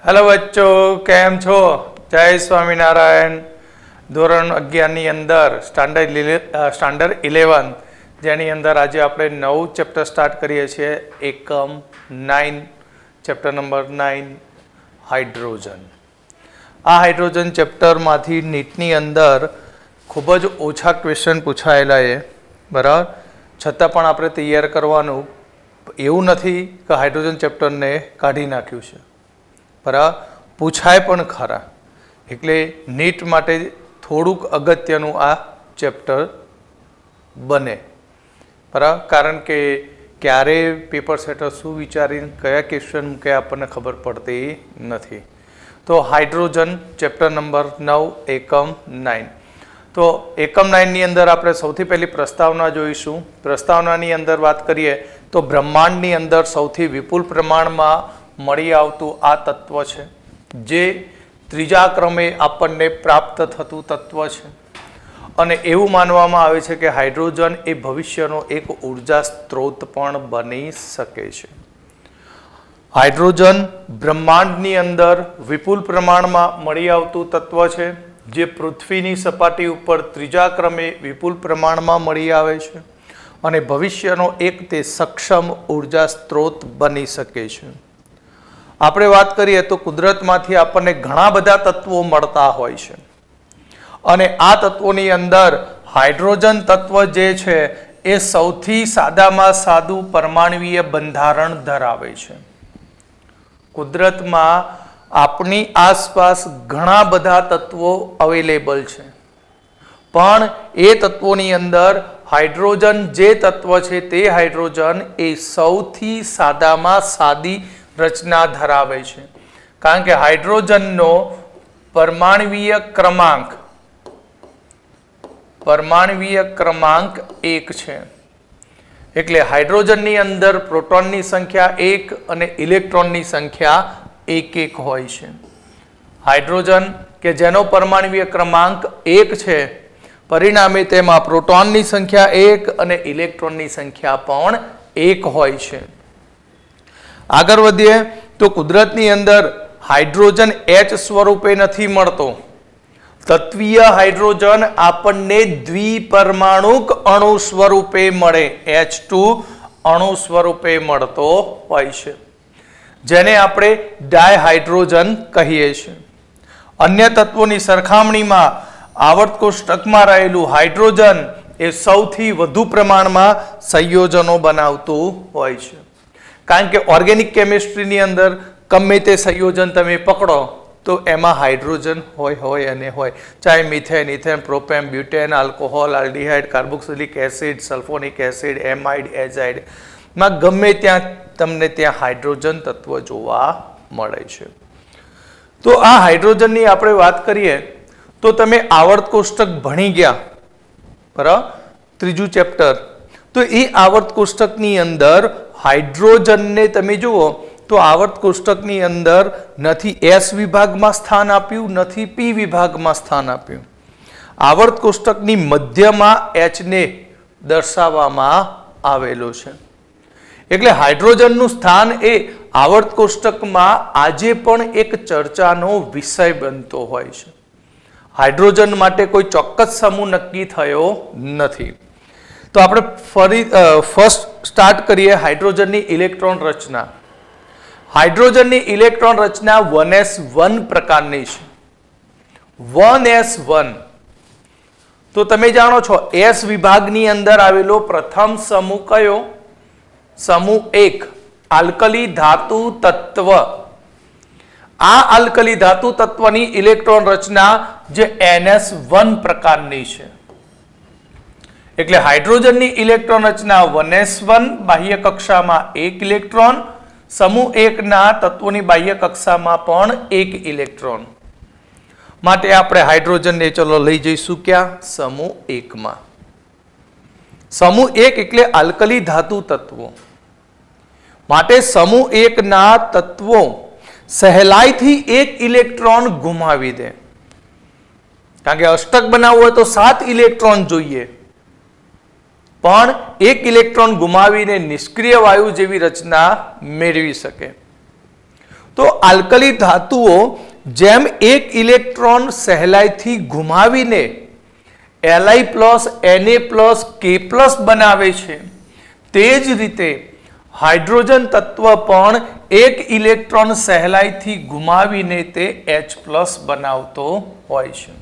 Hello बच्चों, केम छो? जय स्वामीनारायण। ધોરણ 11 ની અંદર સ્ટાન્ડર્ડ 11 જેની અંદર આજે આપણે નવું ચેપ્ટર સ્ટાર્ટ કરીએ છીએ, એકમ 9, ચેપ્ટર નંબર 9 હાઇડ્રોજન. આ હાઇડ્રોજન ચેપ્ટરમાંથી નીટની અંદર ખૂબ જ ઓછા ક્વેશ્ચન પૂછાયેલા છે, બરાબર. છતાં પણ આપણે તૈયાર કરવાનું. એવું નથી કે હાઇડ્રોજન ચેપ્ટરને કાઢી નાખ્યું છે, બરાબર. પૂછાય પણ ખરા, એટલે નીટ માટે થોડુંક અગત્યનું આ ચેપ્ટર બને, બરાબર. કારણ કે ક્યારે પેપર સેટર શું વિચારીને કયા ક્વેશ્ચન મૂકે આપણને ખબર પડતી નથી. તો હાઇડ્રોજન ચેપ્ટર નંબર 9, એકમ 9. તો એકમ 9 ની અંદર આપણે સૌથી પહેલી પ્રસ્તાવના જોઈશું. પ્રસ્તાવનાની અંદર વાત કરીએ તો બ્રહ્માંડની અંદર સૌથી વિપુલ પ્રમાણમાં મળી આવતું આ તત્વ છે, જે ત્રીજા ક્રમે આપણને પ્રાપ્ત થતું તત્વ છે. અને એવું માનવામાં આવે છે કે હાઇડ્રોજન એ ભવિષ્યનો એક ઉર્જા સ્ત્રોત પણ બની શકે છે. હાઇડ્રોજન બ્રહ્માંડની અંદર વિપુલ પ્રમાણમાં મળી આવતું તત્વ છે, જે પૃથ્વીની સપાટી ઉપર ત્રીજા ક્રમે વિપુલ પ્રમાણમાં મળી આવે છે અને ભવિષ્યનો એક તે સક્ષમ ઉર્જા સ્ત્રોત બની શકે છે. આપણે વાત કરીએ તો કુદરતમાંથી આપણને ઘણા બધા તત્વો મળતા હોય છે, અને આ તત્વોની અંદર હાઇડ્રોજન તત્વ જે છે એ સૌથી સાદામાં સાદું પરમાણુય બંધારણ ધરાવે છે. કુદરતમાં આપણી આસપાસ ઘણા બધા તત્વો અવેલેબલ છે, પણ એ તત્વોની અંદર હાઇડ્રોજન જે તત્વ છે તે હાઇડ્રોજન એ સૌથી સાદામાં સાદી રચના ધરાવે છે. કારણ કે હાઇડ્રોજનનો પરમાણુય ક્રમાંક 1 છે. એટલે હાઇડ્રોજનની અંદર પ્રોટોનની સંખ્યા 1 અને ઇલેક્ટ્રોનની સંખ્યા 1 હોય છે. હાઇડ્રોજન કે જેનો પરમાણુય ક્રમાંક 1 છે, પરિણામે તેમાં પ્રોટોનની સંખ્યા 1 અને ઇલેક્ટ્રોનની સંખ્યા પણ 1 હોય છે. આગળ વધીએ તો કુદરતની અંદર હાઇડ્રોજન H સ્વરૂપે નથી મળતો. તત્વીય હાઇડ્રોજન આપણને દ્વિપરમાણુક અણુ સ્વરૂપે મળે, H2 અણુ સ્વરૂપે મળતો હોય છે, જેને આપણે ડાયહાઇડ્રોજન કહીએ છીએ. અન્ય તત્વોની સરખામણીમાં આવર્ત કોષ્ટકમાં રહેલું હાઇડ્રોજન એ સૌથી વધુ પ્રમાણમાં સંયોજનો બનાવતું હોય છે. કારણ કે ઓર્ગેનિક કેમિસ્ટ્રીની અંદર ગમે તે સંયોજન તમે પકડો તો એમાં હાઇડ્રોજન હોય અને હોય. ચાહે methane, ethane, propane, butane, alcohol, aldehyde, carboxylic acid, sulphonic acid, amide, azide માં ગમે ત્યાં તમને ત્યાં હાઇડ્રોજન તત્વ જોવા મળે છે. તો આ હાઇડ્રોજનની આપણે વાત કરીએ તો તમે આવર્ત કોષ્ટક ભણી ગયા, બરાબર, ત્રીજું ચેપ્ટર. તો એ આવર્ત કોષ્ટકની અંદર હાઇડ્રોજનને તમે જુઓ તો આવર્ત કોષ્ટકની અંદર નથી S વિભાગમાં સ્થાન આપ્યું, નથી P વિભાગમાં સ્થાન આપ્યું. આવર્ત કોષ્ટકની મધ્યમાં H ને દર્શાવવામાં આવેલો છે. એટલે હાઇડ્રોજનનું સ્થાન એ આવર્ત કોષ્ટકમાં આજે પણ એક ચર્ચાનો વિષય બનતો હોય છે. હાઇડ્રોજન માટે કોઈ ચોક્કસ સમૂહ નક્કી થયો નથી. તો આપણે ફર્સ્ટ સ્ટાર્ટ કરીએ હાઇડ્રોજનની ઇલેક્ટ્રોન રચના. હાઇડ્રોજનની ઇલેક્ટ્રોન રચના 1s1 પ્રકારની છે. 1s1 તો તમે જાણો છો S વિભાગની અંદર આવેલો પ્રથમ સમૂહ કયો? સમૂહ 1, આલ્કલી ધાતુ તત્વ. આ આલ્કલી ધાતુ તત્વની ઇલેક્ટ્રોન રચના જે NS1 પ્રકારની છે. એટલે હાઇડ્રોજનની ઇલેક્ટ્રોન રચના 1s1, બાહ્ય કક્ષામાં 1 ઇલેક્ટ્રોન, સમૂહ 1 ના તત્વોની બાહ્ય કક્ષામાં પણ 1 ઇલેક્ટ્રોન. માટે આપણે હાઇડ્રોજનને ચલો લઈ જઈશું ક્યાં? સમૂહ 1 માં. સમૂહ 1 એટલે આલ્કલી ધાતુ તત્વો. માટે સમૂહ 1 ના તત્વો સહેલાઈથી 1 ઇલેક્ટ્રોન ગુમાવી દે. કારણ કે અષ્ટક બનાવવું હોય તો 7 ઇલેક્ટ્રોન જોઈએ, પણ 1 ઇલેક્ટ્રોન ગુમાવીને નિષ્ક્રિય વાયુ જેવી રચના મેળવી શકે. તો આલ્કલી ધાતુઓ જેમ એક ઇલેક્ટ્રોન સહેલાઈથી ગુમાવીને Li+, Na+, K+ બનાવે છે, તે જ રીતે હાઇડ્રોજન તત્વ પણ એક ઇલેક્ટ્રોન સહેલાઈથી ગુમાવીને તે H+ બનાવતો હોય છે.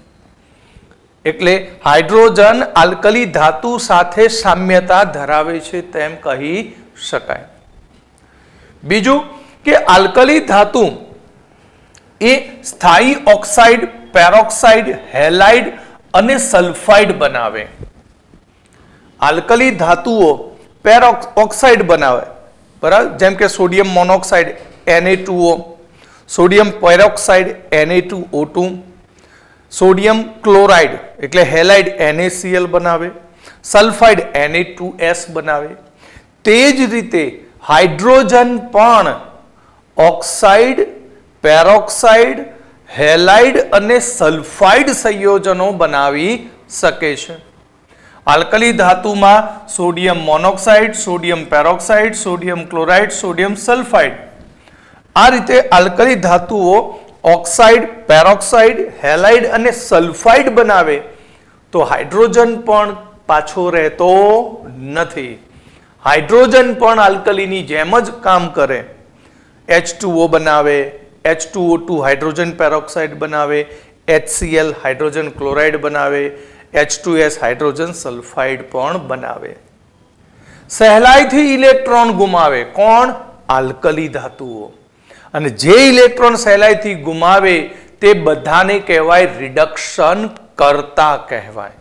એટલે હાઇડ્રોજન આલ્કલી ધાતુ સાથે સામ્યતા ધરાવે છે તેમ કહી શકાય. બીજું કે આલ્કલી ધાતુ એ સ્થાયી ઓક્સાઇડ, પેરોક્સાઇડ, હેલાઇડ અને સલ્ફાઇડ બનાવે. આલ્કલી ધાતુઓ ઓક્સાઇડ બનાવે, બરાબર, જેમ કે sodium monoxide Na2O, sodium peroxide Na2O2, sodium chloride એટલે હેલાઇડ NaCl બનાવે, સલ્ફાઇડ Na2S બનાવે. તે જ રીતે હાઇડ્રોજન પણ ઓક્સાઇડ, પેરોક્સાઇડ, હેલાઇડ અને સલ્ફાઇડ સંયોજનો બનાવી શકે છે. આલ્કલી ધાતુમાં sodium monoxide, sodium peroxide, sodium chloride, sodium sulphide, આ રીતે આલ્કલી ધાતુઓ ઓક્સાઇડ, પેરોક્સાઇડ, હેલાઇડ અને સલ્ફાઇડ બનાવે તો હાઇડ્રોજન પણ પાછો રહેતો નથી. હાઇડ્રોજન પણ આલ્કલીની જેમ જ કામ કરે. H2O બનાવે, H2O2 હાઇડ્રોજન પેરોક્સાઇડ બનાવે, HCl હાઇડ્રોજન ક્લોરાઇડ બનાવે, H2S હાઇડ્રોજન સલ્ફાઇડ પણ બનાવે. સહેલાઈથી ઇલેક્ટ્રોન ગુમાવે કોણ? આલ્કલી ધાતુઓ. અને જે ઇલેક્ટ્રોન સહેલાઈથી ગુમાવે તે બધાને કહેવાય રિડક્શન કરતા કહેવાય.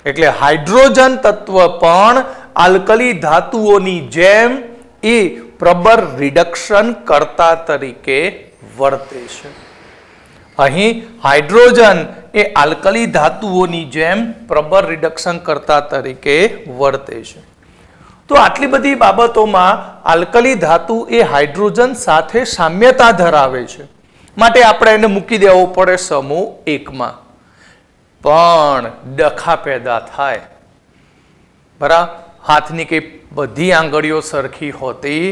એટલે હાઇડ્રોજન તત્વ પણ આલ્કલી ધાતુઓની જેમ એ પ્રબળ રિડક્શન કરતા તરીકે વર્તે છે. અહીં હાઇડ્રોજન એ આલ્કલી ધાતુઓની જેમ પ્રબળ રિડક્શન કરતા તરીકે વર્તે છે. તો આટલી બધી બાબતોમાં આલ્કલી ધાતુ એ હાઇડ્રોજન સાથે સામ્યતા ધરાવે છે, માટે આપણે એને મૂકી દેવો પડે સમૂહ 1માં. પણ ડખા પેદા થાય, બરાબર. હાથની કઈ બધી આંગળીઓ સરખી હોતી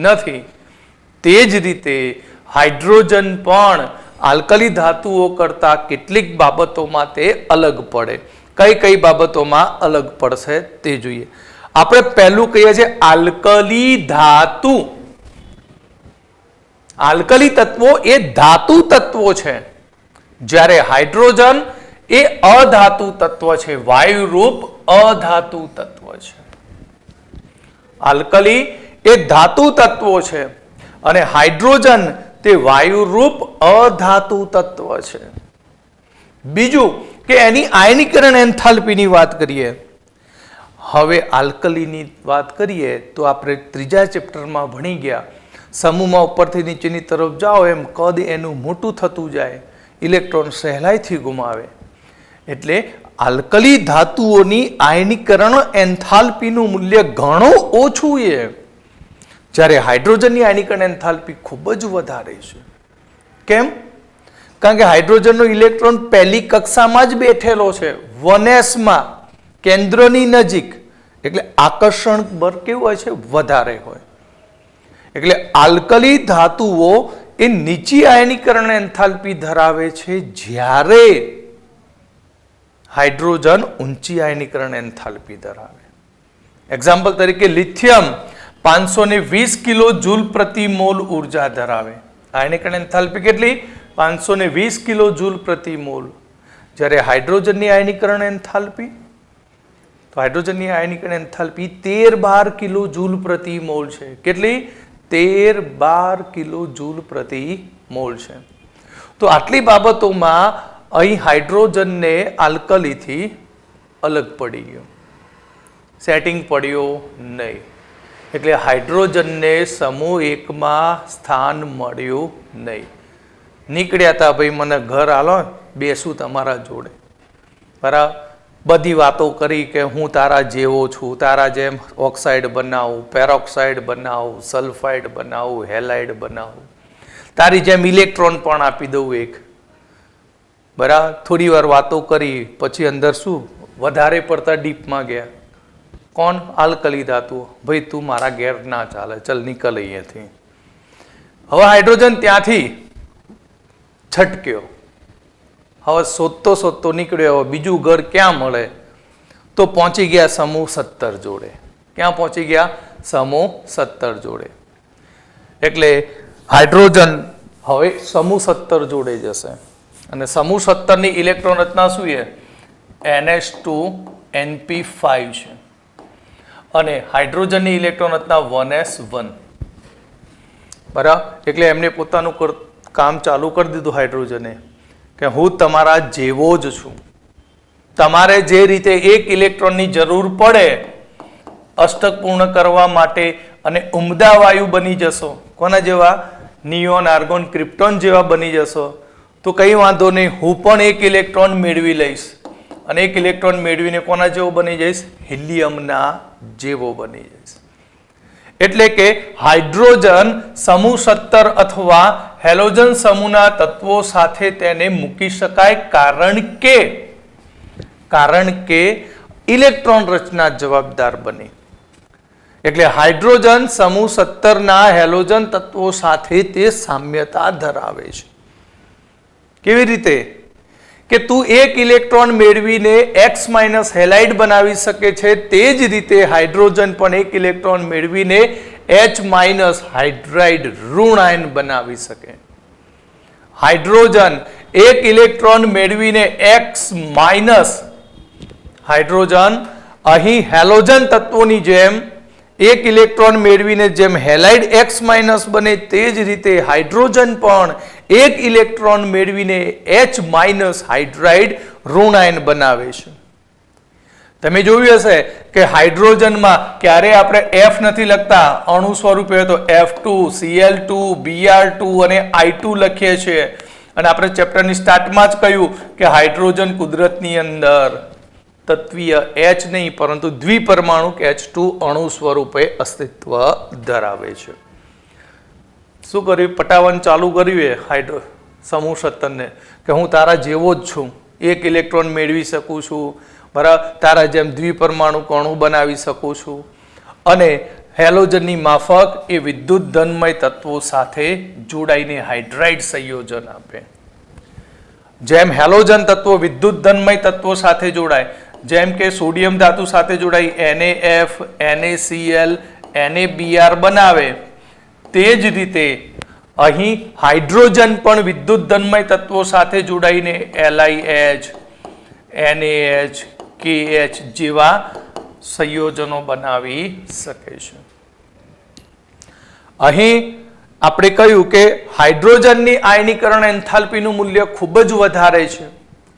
નથી. તે જ રીતે હાઇડ્રોજન પણ આલ્કલી ધાતુઓ કરતા કેટલીક બાબતોમાં તે અલગ પડે. કઈ કઈ બાબતોમાં અલગ પડશે તે જોઈએ. આપણે પહેલું કહીએ છીએ આલ્કલી ધાતુ. આલ્કલી તત્વો એ ધાતુ તત્વો છે, જ્યારે હાઇડ્રોજન એ અધાતુ તત્વ છે, વાયુરૂપ અધાતુ તત્વ છે. આલ્કલી એ ધાતુ તત્વો છે અને હાઇડ્રોજન તે વાયુરૂપ અધાતુ તત્વ છે. બીજું કે એની આયનીકરણ એન્થાલ્પીની વાત કરીએ. હવે આલ્કલીની વાત કરીએ તો આપણે ત્રીજા ચેપ્ટરમાં ભણી ગયા, સમૂહમાં ઉપરથી નીચેની તરફ જાઓ એમ કદ એનું મોટું થતું જાય, ઇલેક્ટ્રોન સહેલાઈથી ગુમાવે. એટલે આલ્કલી ધાતુઓની આયનીકરણ એન્થાલ્પીનું મૂલ્ય ઘણું ઓછું છે, જ્યારે હાઇડ્રોજનની આયનીકરણ એન્થાલ્પી ખૂબ જ વધારે છે. કેમ? કારણ કે હાઇડ્રોજનનો ઇલેક્ટ્રોન પહેલી કક્ષામાં જ બેઠેલો છે, 1s માં, કેન્દ્રની નજીક. એટલે આકર્ષણ બળ કેવું હોય છે? વધારે હોય. એટલે આલ્કલી ધાતુઓ એ નીચી આયનીકરણ એન્થાલ્પી ધરાવે છે, જ્યારે હાઇડ્રોજન ઊંચી આયનીકરણ એન્થાલ્પી ધરાવે. એક્ઝામ્પલ તરીકે લિથિયમ 520 કિલો જૂલ પ્રતિ મોલ ઉર્જા ધરાવે. આયનીકરણ એન્થાલ્પી કેટલી? 520 કિલો જૂલ પ્રતિ મોલ. જ્યારે હાઇડ્રોજનની આયનીકરણ એન્થાલ્પી, તો હાઇડ્રોજનની આયનીકરણ એન્થાલ્પી 13-12 કિલો જૂલ પ્રતિ મોલ છે. કેટલી? 13-12 કિલો જૂલ પ્રતિ મોલ છે. તો આટલી બાબતોમાં અહીં હાઇડ્રોજનને આલ્કલીથી અલગ પડી ગયો, સેટિંગ પડ્યો નહીં. એટલે હાઇડ્રોજનને સમૂહ 1માં સ્થાન મળ્યું નહીં. નીકળ્યા હતા ભાઈ મને ઘર આલો, બેસું તમારા જોડે, બરાબર, બધી વાતો કરી કે હું તારા જેવો છું, તારા જેમ ઓક્સાઇડ બનાવું, પેરોક્સાઇડ બનાવું, સલ્ફાઇડ બનાવું, હેલાઇડ બનાવું, તારી જેમ ઇલેક્ટ્રોન પણ આપી દઉં એક, બરાબર. થોડી વાર વાતો કરી પછી અંદર શું વધારે પડતા ડીપમાં ગયા. કોણ? આલ્કલી ધાતુઓ. ભાઈ તું મારા ઘેર ના ચાલે, ચલ નીકળ અહીંયાથી. હવે હાઇડ્રોજન ત્યાંથી છટક્યો, હવે શોધતો નીકળ્યો, હવે બીજું ઘર ક્યાં મળે, તો પહોંચી ગયા સમૂહ 17 જોડે. ક્યાં પહોંચી ગયા? સમૂહ 17 જોડે. એટલે હાઇડ્રોજન હવે સમૂહ 17 જોડે જશે અને સમૂહ 17 ની ઇલેક્ટ્રોન રચના શું છે? NH2NP5 છે અને હાઇડ્રોજનની ઇલેક્ટ્રોન રચના 1s1. બરાબર. એટલે એમને પોતાનું કામ ચાલુ કરી દીધું હાઇડ્રોજને કે હું તમારા જેવો જ છું. તમારે જે રીતે એક ઇલેક્ટ્રોનની જરૂર પડે અષ્ટક પૂર્ણ કરવા માટે અને ઉમદા વાયુ બની જશો, કોના જેવા? નિયોન, આર્ગોન, ક્રિપ્ટોન જેવા બની જશો, તો કંઈ વાંધો નહીં, હું પણ એક ઇલેક્ટ્રોન મેળવી લઈશ અને એક ઇલેક્ટ્રોન મેળવીને કોના જેવો બની જઈશ? હિલિયમના જેવો બની જઈશ. એટલે કે હાઇડ્રોજન સમૂહ 17 અથવા હેલોજન સમૂહના તત્વો સાથે તેને મૂકી શકાય, કારણ કે ઇલેક્ટ્રોન રચના જવાબદાર બની. એટલે હાઇડ્રોજન સમૂહ 17 ના હેલોજન તત્વો સાથે તે સામ્યતા ધરાવે છે. કેવી રીતે? કે તું એક ઇલેક્ટ્રોન મેળવીને X- હેલાઇડ બનાવી શકે છે, તે જ રીતે હાઇડ્રોજન પણ એક ઇલેક્ટ્રોન મેળવીને H- હાઇડ્રાઇડ ઋણ આયન બનાવી શકે. હાઇડ્રોજન એક ઇલેક્ટ્રોન મેળવીને X- હાઇડ્રોજન અહીં હેલોજન તત્વોની જેમ એક ઇલેક્ટ્રોન મેળવીને જેમ હેલાઇડ X- બને, તે જ રીતે હાઇડ્રોજન પણ એક ઇલેક્ટ્રોન મેળવીને H- હાઇડ્રાઇડ ઋણ આયન બનાવે છે. તમે જોયું હશે કે હાઇડ્રોજનમાં ક્યારે આપણે F નથી લખતા, અણુ સ્વરૂપે તો F2, Cl2, Br2 અને I2 લખીએ છીએ. અને આપણે ચેપ્ટરની સ્ટાર્ટમાં જ કહ્યું કે હાઇડ્રોજન કુદરતની અંદર તત્વીય H નહીં પરંતુ દ્વિપરમાણુક H2 અણુ સ્વરૂપે અસ્તિત્વ ધરાવે છે. શું કર્યું? પટાવન ચાલુ કર્યું સમૂહ 17 ને કે હું તારા જેવો જ છું, એક ઇલેક્ટ્રોન મેળવી શકું છું, બરાબર, તારા જેમ દ્વિપરમાણુક અણુ બનાવી શકું છું અને હેલોજનની માફક એ વિદ્યુત ધનમય તત્વો સાથે જોડાઈને હાઇડ્રાઇડ સંયોજન આપે. જેમ હેલોજન તત્વો વિદ્યુત ધનમય તત્વો સાથે જોડાય, જેમ કે સોડિયમ ધાતુ સાથે જોડાઈ NaF, NaCl, NaBr બનાવે, તે જ રીતે અહીં હાઇડ્રોજન પણ વિદ્યુત ધનમય તત્વો સાથે જોડાઈને LiH, NaH, KH જેવા સંયોજનો બનાવી શકે છે. અહીં આપણે કહ્યું કે હાઇડ્રોજનની આયનીકરણ એન્થાલ્પીનું મૂલ્ય ખૂબ જ વધારે છે,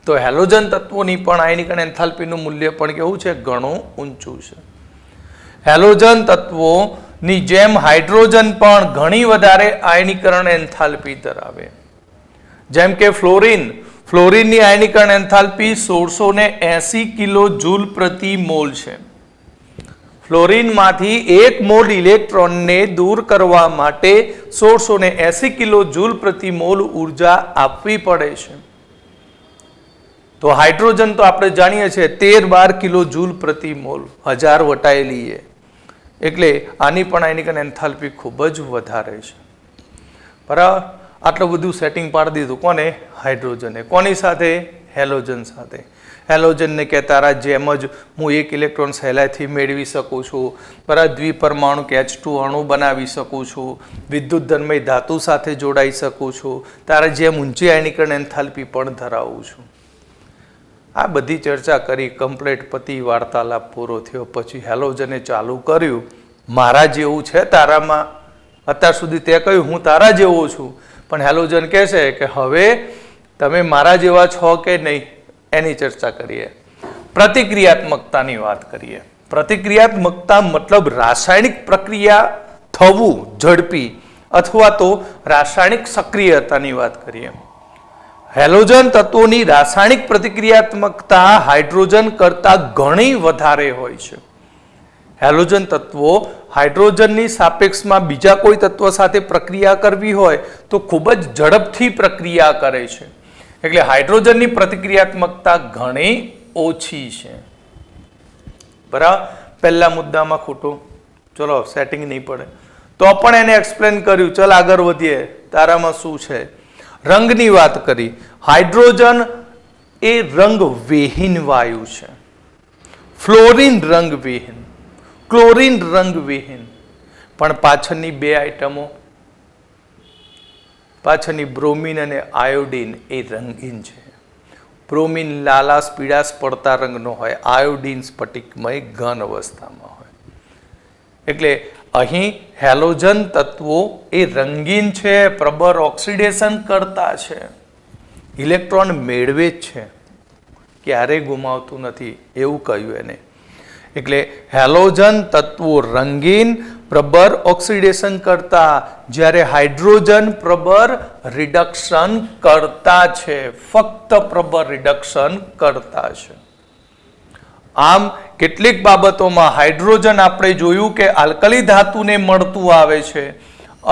તો હેલોજન તત્વોની પણ આયનીકરણ એન્થાલ્પીનું મૂલ્ય પણ કેવું છે? ઘણું ઊંચું છે. હેલોજન તત્વોની જેમ હાઇડ્રોજન પણ ઘણી વધારે આયનીકરણ એન્થાલ્પી ધરાવે. જેમ કે ફ્લોરિનની આયનીકરણ એન્થાલ્પી 1680 કિલો જૂલ પ્રતિ મોલ છે. ફ્લોરિનમાંથી 1 મોલ ઇલેક્ટ્રોનને દૂર કરવા માટે 1680 કિલો જૂલ પ્રતિ મોલ ઉર્જા આપવી પડે છે. તો હાઇડ્રોજન તો આપણે જાણીએ છીએ 13-12 કિલો જૂલ પ્રતિ મોલ, 1000 વટાયેલી છે. એટલે આની પણ આયનીકરણ એન્થાલ્પી ખૂબ જ વધારે છે. બરાબર. આટલું બધું સેટિંગ પાડી દીધું કોને? હાઇડ્રોજને. કોની સાથે? હેલોજન સાથે. હેલોજનને કે તારા જેમ જ હું એક ઇલેક્ટ્રોન સહેલાઈથી મેળવી શકું છું, બરાબર, દ્વિપરમાણુક H2 અણુ બનાવી શકું છું, વિદ્યુત ધનમય ધાતુ સાથે જોડાઈ શકું છું, તારા જેમ ઊંચી આયનીકરણ એન્થાલ્પી પણ ધરાવું છું. આ બધી ચર્ચા કરી, કમ્પ્લેટ પતિ, વાર્તાલાપ પૂરો થયો. પછી હેલોજને ચાલુ કર્યું, મારા જેવું છે તારામાં? અત્યાર સુધી તે કહ્યું હું તારા જેવો છું, પણ હેલોજન કહે છે કે હવે તમે મારા જેવા છો કે નહીં એની ચર્ચા કરીએ. પ્રતિક્રિયાત્મકતાની વાત કરીએ. પ્રતિક્રિયાત્મકતા મતલબ રાસાયણિક પ્રક્રિયા થવું ઝડપી અથવા તો રાસાયણિક સક્રિયતાની વાત કરીએ. હેલોજન તત્વોની રાસાયણિક પ્રતિક્રિયાત્મકતા હાઇડ્રોજન કરતાં ઘણી વધારે હોય છે. હેલોજન તત્વો હાઇડ્રોજનની સાપેક્ષમાં બીજા કોઈ તત્વ સાથે પ્રક્રિયા કરવી હોય તો ખૂબ જ ઝડપથી પ્રક્રિયા કરે છે. એટલે હાઇડ્રોજનની પ્રતિક્રિયાત્મકતા ઘણી ઓછી છે. બરાબર. પહેલા મુદ્દામાં ખોટું, ચલો સેટિંગ નહીં પડે. તો પણ એને એક્સપ્લેન કર્યું. ચલ આગળ વધીએ. તારામાં શું છે? રંગની વાત કરી. હાઇડ્રોજન એ રંગવિહીન વાયુ છે. ફ્લોરિન રંગવિહીન, ક્લોરિન રંગવિહીન. પણ પાછળની બે આઇટમો, પાછળની બ્રોમિન અને આયોડિન એ રંગીન છે. બ્રોમિન લાલાશ પીળાશ પડતા રંગનો હોય, આયોડિન સ્ફટિકમય ઘન અવસ્થામાં હોય. એટલે અહીં હેલોજન તત્વો એ રંગીન છે, પ્રબળ ઓક્સિડેશન કરતા છે, ઇલેક્ટ્રોન મેળવે જ છે, ક્યારેય ગુમાવતું નથી એવું કહ્યું એને. એટલે હેલોજન તત્વો રંગીન, પ્રબળ ઓક્સિડેશન કરતા, જ્યારે હાઇડ્રોજન પ્રબળ રિડક્શન કરતા છે, ફક્ત પ્રબળ રિડક્શન કરતા છે. આમ કેટલીક બાબતોમાં હાઇડ્રોજન આપણે જોયું કે આલ્કલી ધાતુને મળતું આવે છે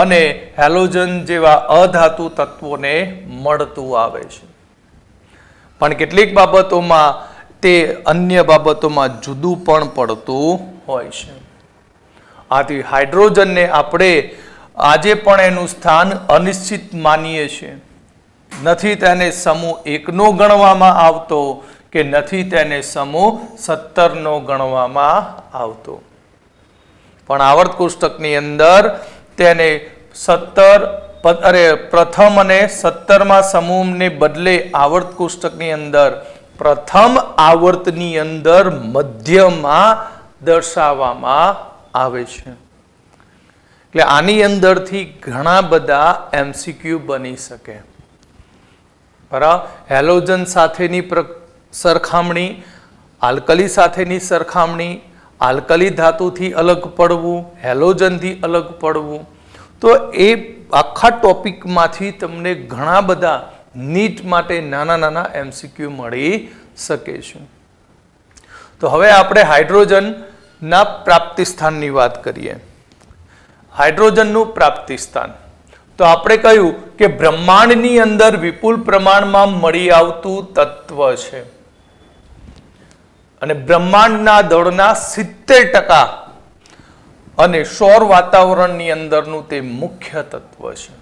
અને હેલોજન જેવા અધાતુ તત્વોને મળતું આવે છે. પણ કેટલીક બાબતોમાં તે અન્ય બાબતોમાં જુદું પણ પડતું હોય છે. આથી હાઇડ્રોજનને આપણે આજે પણ એનું સ્થાન અનિશ્ચિત માનીએ છીએ. નથી તેને સમૂહ 1નો ગણવામાં આવતો કે નથી તેને સમૂહ 17નો ગણવામાં આવતો. પણ આવર્ત કોષ્ટકની અંદર તેને 17 પ્રથમ અને 17મા સમૂહને બદલે આવર્ત કોષ્ટકની અંદર પ્રથમ આવર્તની અંદર મધ્યમાં દર્શાવવામાં આવે છે. એટલે આની અંદરથી ઘણા બધા MCQ બની શકે. બરાબર. હેલોજન સાથેની સરખામણી, આલ્કલી સાથેની સરખામણી, આલ્કલી ધાતુથી અલગ પડવું, હેલોજનથી અલગ પડવું, તો એ આખા ટોપિકમાંથી તમને ઘણા બધા નીટ માટે નાના નાના MCQ મળી શકે છે. તો હવે આપણે હાઇડ્રોજનના પ્રાપ્તિ સ્થાનની વાત કરીએ. હાઇડ્રોજનનું પ્રાપ્તિ સ્થાન તો આપણે કહ્યું કે બ્રહ્માંડની અંદર વિપુલ પ્રમાણમાં મળી આવતું તત્વ છે અને બ્રહ્માંડના દળના 70% અને સૌર વાતાવરણની અંદરનું તે મુખ્ય તત્વ છે.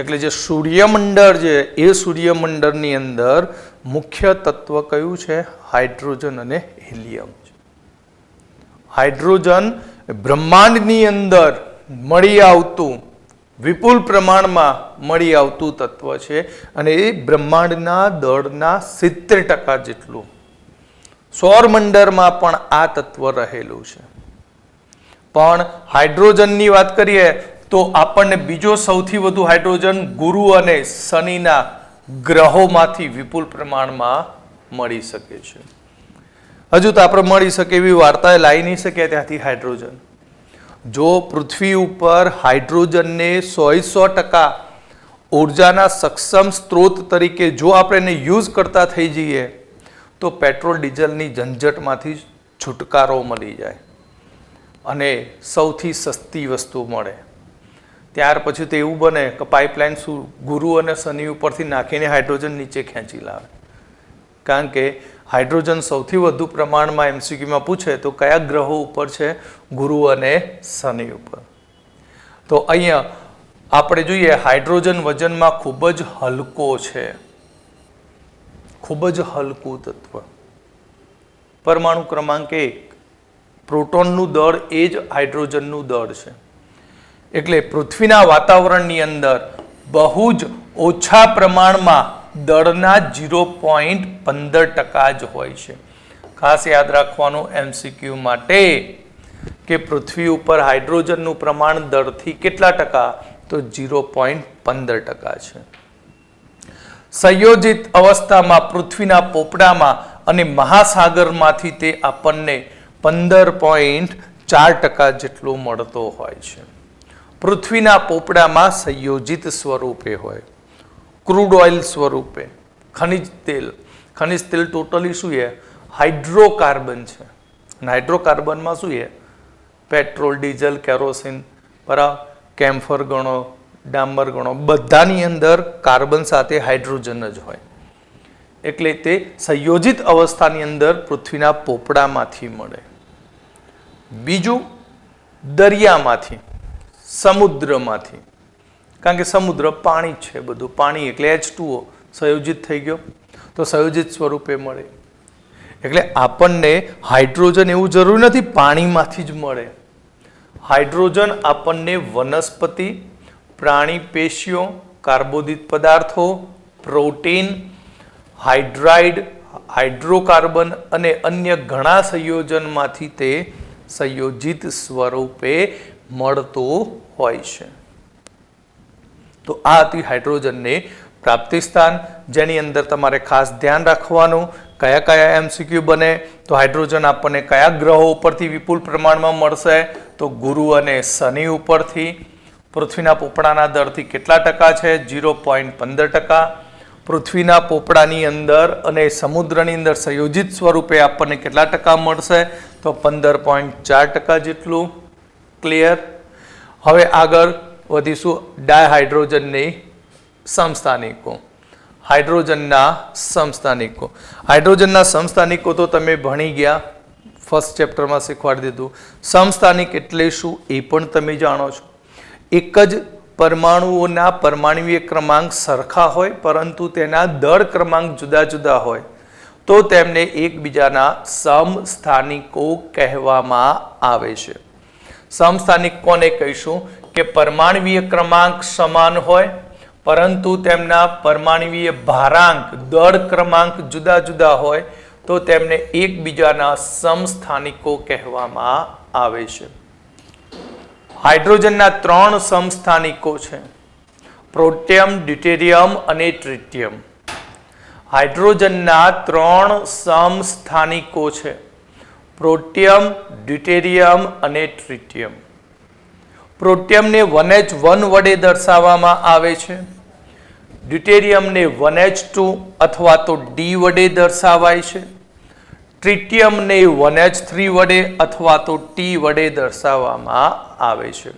એટલે જે સૂર્યમંડળ છે એ સૂર્યમંડળની અંદર મુખ્ય તત્વ કયું છે? હાઇડ્રોજન અને હિલિયમ છે. હાઇડ્રોજન બ્રહ્માંડની અંદર મળી આવતું વિપુલ પ્રમાણમાં મળી આવતું તત્વ છે અને એ બ્રહ્માંડના દળના 70% જેટલું. સૌરમંડળમાં પણ આ તત્વ રહેલું છે. પણ હાઇડ્રોજનની વાત કરીએ તો આપણને બીજો સૌથી વધુ હાઇડ્રોજન ગુરુ અને શનિના ગ્રહોમાંથી વિપુલ પ્રમાણમાં મળી શકે છે. હજુ તો આપણે મળી શકે એવી વાર્તાએ લાવી નહીં શકે ત્યાંથી હાઇડ્રોજન. જો પૃથ્વી ઉપર હાઇડ્રોજનને 100% ઉર્જાના સક્ષમ સ્ત્રોત તરીકે જો આપણે એને યુઝ કરતા થઈ જઈએ તો પેટ્રોલ ડીઝલની ઝંઝટમાંથી છુટકારો મળી જાય અને સૌથી સસ્તી વસ્તુ મળે. ત્યાર પછી તો એવું બને કે પાઇપલાઇન ગુરુ અને શનિ ઉપરથી નાખીને હાઇડ્રોજન નીચે ખેંચી લાવે. કારણ કે હાઇડ્રોજન સૌથી વધુ પ્રમાણમાં MCQમાં પૂછે તો કયા ગ્રહો ઉપર છે? ગુરુ અને શનિ ઉપર. તો અહીંયા આપણે જોઈએ હાઇડ્રોજન વજનમાં ખૂબ જ હલકો છે, ખૂબ જ હલકું તત્વ. પરમાણુ ક્રમાંક 1, પ્રોટોનનું દળ એ જ હાઇડ્રોજનનું દળ છે. એટલે પૃથ્વીના વાતાવરણની અંદર બહુ જ ઓછા પ્રમાણમાં દળના 0.15% જ હોય છે. ખાસ યાદ રાખવાનું MCQ માટે કે પૃથ્વી ઉપર હાઇડ્રોજનનું પ્રમાણ દળથી કેટલા ટકા? તો 0.15% છે. સંયોજિત અવસ્થામાં પૃથ્વીના પોપડામાં અને મહાસાગરમાંથી તે આપણને 15.4% જેટલો મળતો હોય છે. પૃથ્વીના પોપડામાં સંયોજિત સ્વરૂપે હોય, ક્રૂડ ઓઇલ સ્વરૂપે. ખનિજ તેલ ટોટલી શું છે? હાઇડ્રોકાર્બન છે. અને હાઇડ્રોકાર્બનમાં શું છે? પેટ્રોલ, ડીઝલ, કેરોસીન, બરાબર, કેમ્ફર ગણો, ડામર ગણો, બધાની અંદર કાર્બન સાથે હાઇડ્રોજન જ હોય. એટલે તે સંયોજિત અવસ્થાની અંદર પૃથ્વીના પોપડામાંથી મળે. બીજું દરિયામાંથી. સમુદ્રમાંથી, કારણ કે સમુદ્ર પાણી જ છે, બધું પાણી એટલે H2O સંયોજિત થઈ ગયો, તો સંયોજિત સ્વરૂપે મળે. એટલે આપણને હાઇડ્રોજન એવું જરૂરી નથી પાણીમાંથી જ મળે. હાઇડ્રોજન આપણને વનસ્પતિ, પ્રાણી પેશીઓ, કાર્બોદિત પદાર્થો, પ્રોટીન, હાઇડ્રાઇડ, હાઇડ્રોકાર્બન અને અન્ય ઘણા સંયોજનમાંથી તે સંયોજિત સ્વરૂપે મળતો હોય છે. તો આ હતી હાઇડ્રોજનને પ્રાપ્તિ સ્થાન, જેની અંદર તમારે ખાસ ધ્યાન રાખવાનું કયા કયા MCQ બને. તો હાઇડ્રોજન આપણને કયા ગ્રહો ઉપરથી વિપુલ પ્રમાણમાં મળશે? તો ગુરુ અને શનિ ઉપરથી. પૃથ્વીના પોપડાના દરથી કેટલા ટકા છે? 0.15%. પૃથ્વીના પોપડાની અંદર અને સમુદ્રની અંદર સંયોજિત સ્વરૂપે આપણને કેટલા ટકા મળશે? તો 15.4% જેટલું. ક્લિયર? હવે આગળ વધીશું ડાયહાઇડ્રોજનની સમસ્થાનિકો. હાઇડ્રોજનના સમસ્થાનિકો. હાઇડ્રોજનના સમસ્થાનિકો તો તમે ભણી ગયા, ફર્સ્ટ ચેપ્ટરમાં શીખવાડી દીધું. સમસ્થાનિક એટલે શું એ પણ તમે જાણો છો. એક જ પરમાણુઓના પરમાણુય ક્રમાંક સરખા હોય પરંતુ તેના દળ ક્રમાંક જુદા જુદા હોય તો તેમને એકબીજાના સમસ્થાનિકો કહેવામાં આવે છે. સમસ્થાનિક કોને કહીશું? કે પરમાણુય ક્રમાંક સમાન હોય પરંતુ તેમના પરમાણુય ભારાંક, દળ ક્રમાંક જુદા જુદા હોય તો તેમને એકબીજાના સમસ્થાનિકો કહેવામાં આવે છે. હાઇડ્રોજનના 3 સમસ્થાનિકો છે: પ્રોટિયમ, ડ્યુટેરિયમ અને ટ્રિટિયમ. હાઇડ્રોજનના 3 સમસ્થાનિકો છે: પ્રોટિયમ, ડ્યુટેરિયમ અને ટ્રિટિયમ. પ્રોટિયમને 1H1 વડે દર્શાવવામાં આવે છે. ડ્યુટેરિયમને 1H2 અથવા તો D વડે દર્શાવાય છે. ટ્રિટિયમને 1H3 વડે અથવા તો T વડે દર્શાવવામાં આવે છે.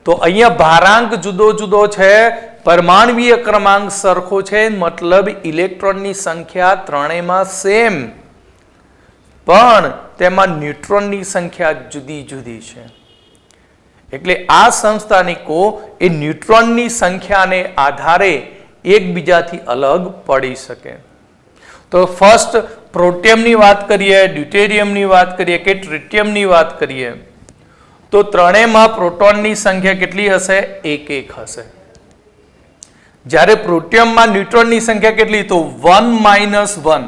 તો અહીંયા ભારાંક જુદો જુદો છે, પરમાણુય ક્રમાંક સરખો છે, મતલબ ઇલેક્ટ્રોનની સંખ્યા ત્રણેયમાં સેમ, પણ તેમાં ન્યુટ્રોનની સંખ્યા જુદી જુદી છે. એટલે આ સમસ્થાનિકો એ ન્યુટ્રોનની સંખ્યાને આધારે એકબીજાથી અલગ પડી શકે. તો ફર્સ્ટ પ્રોટિયમની વાત કરીએ, ડ્યુટેરિયમની વાત કરીએ કે ટ્રિટિયમની વાત કરીએ તો ત્રણેયમાં પ્રોટોનની સંખ્યા કેટલી હશે? 1 હશે. જ્યારે પ્રોટિયમમાં ન્યુટ્રોનની સંખ્યા કેટલી? તો 1 - 1.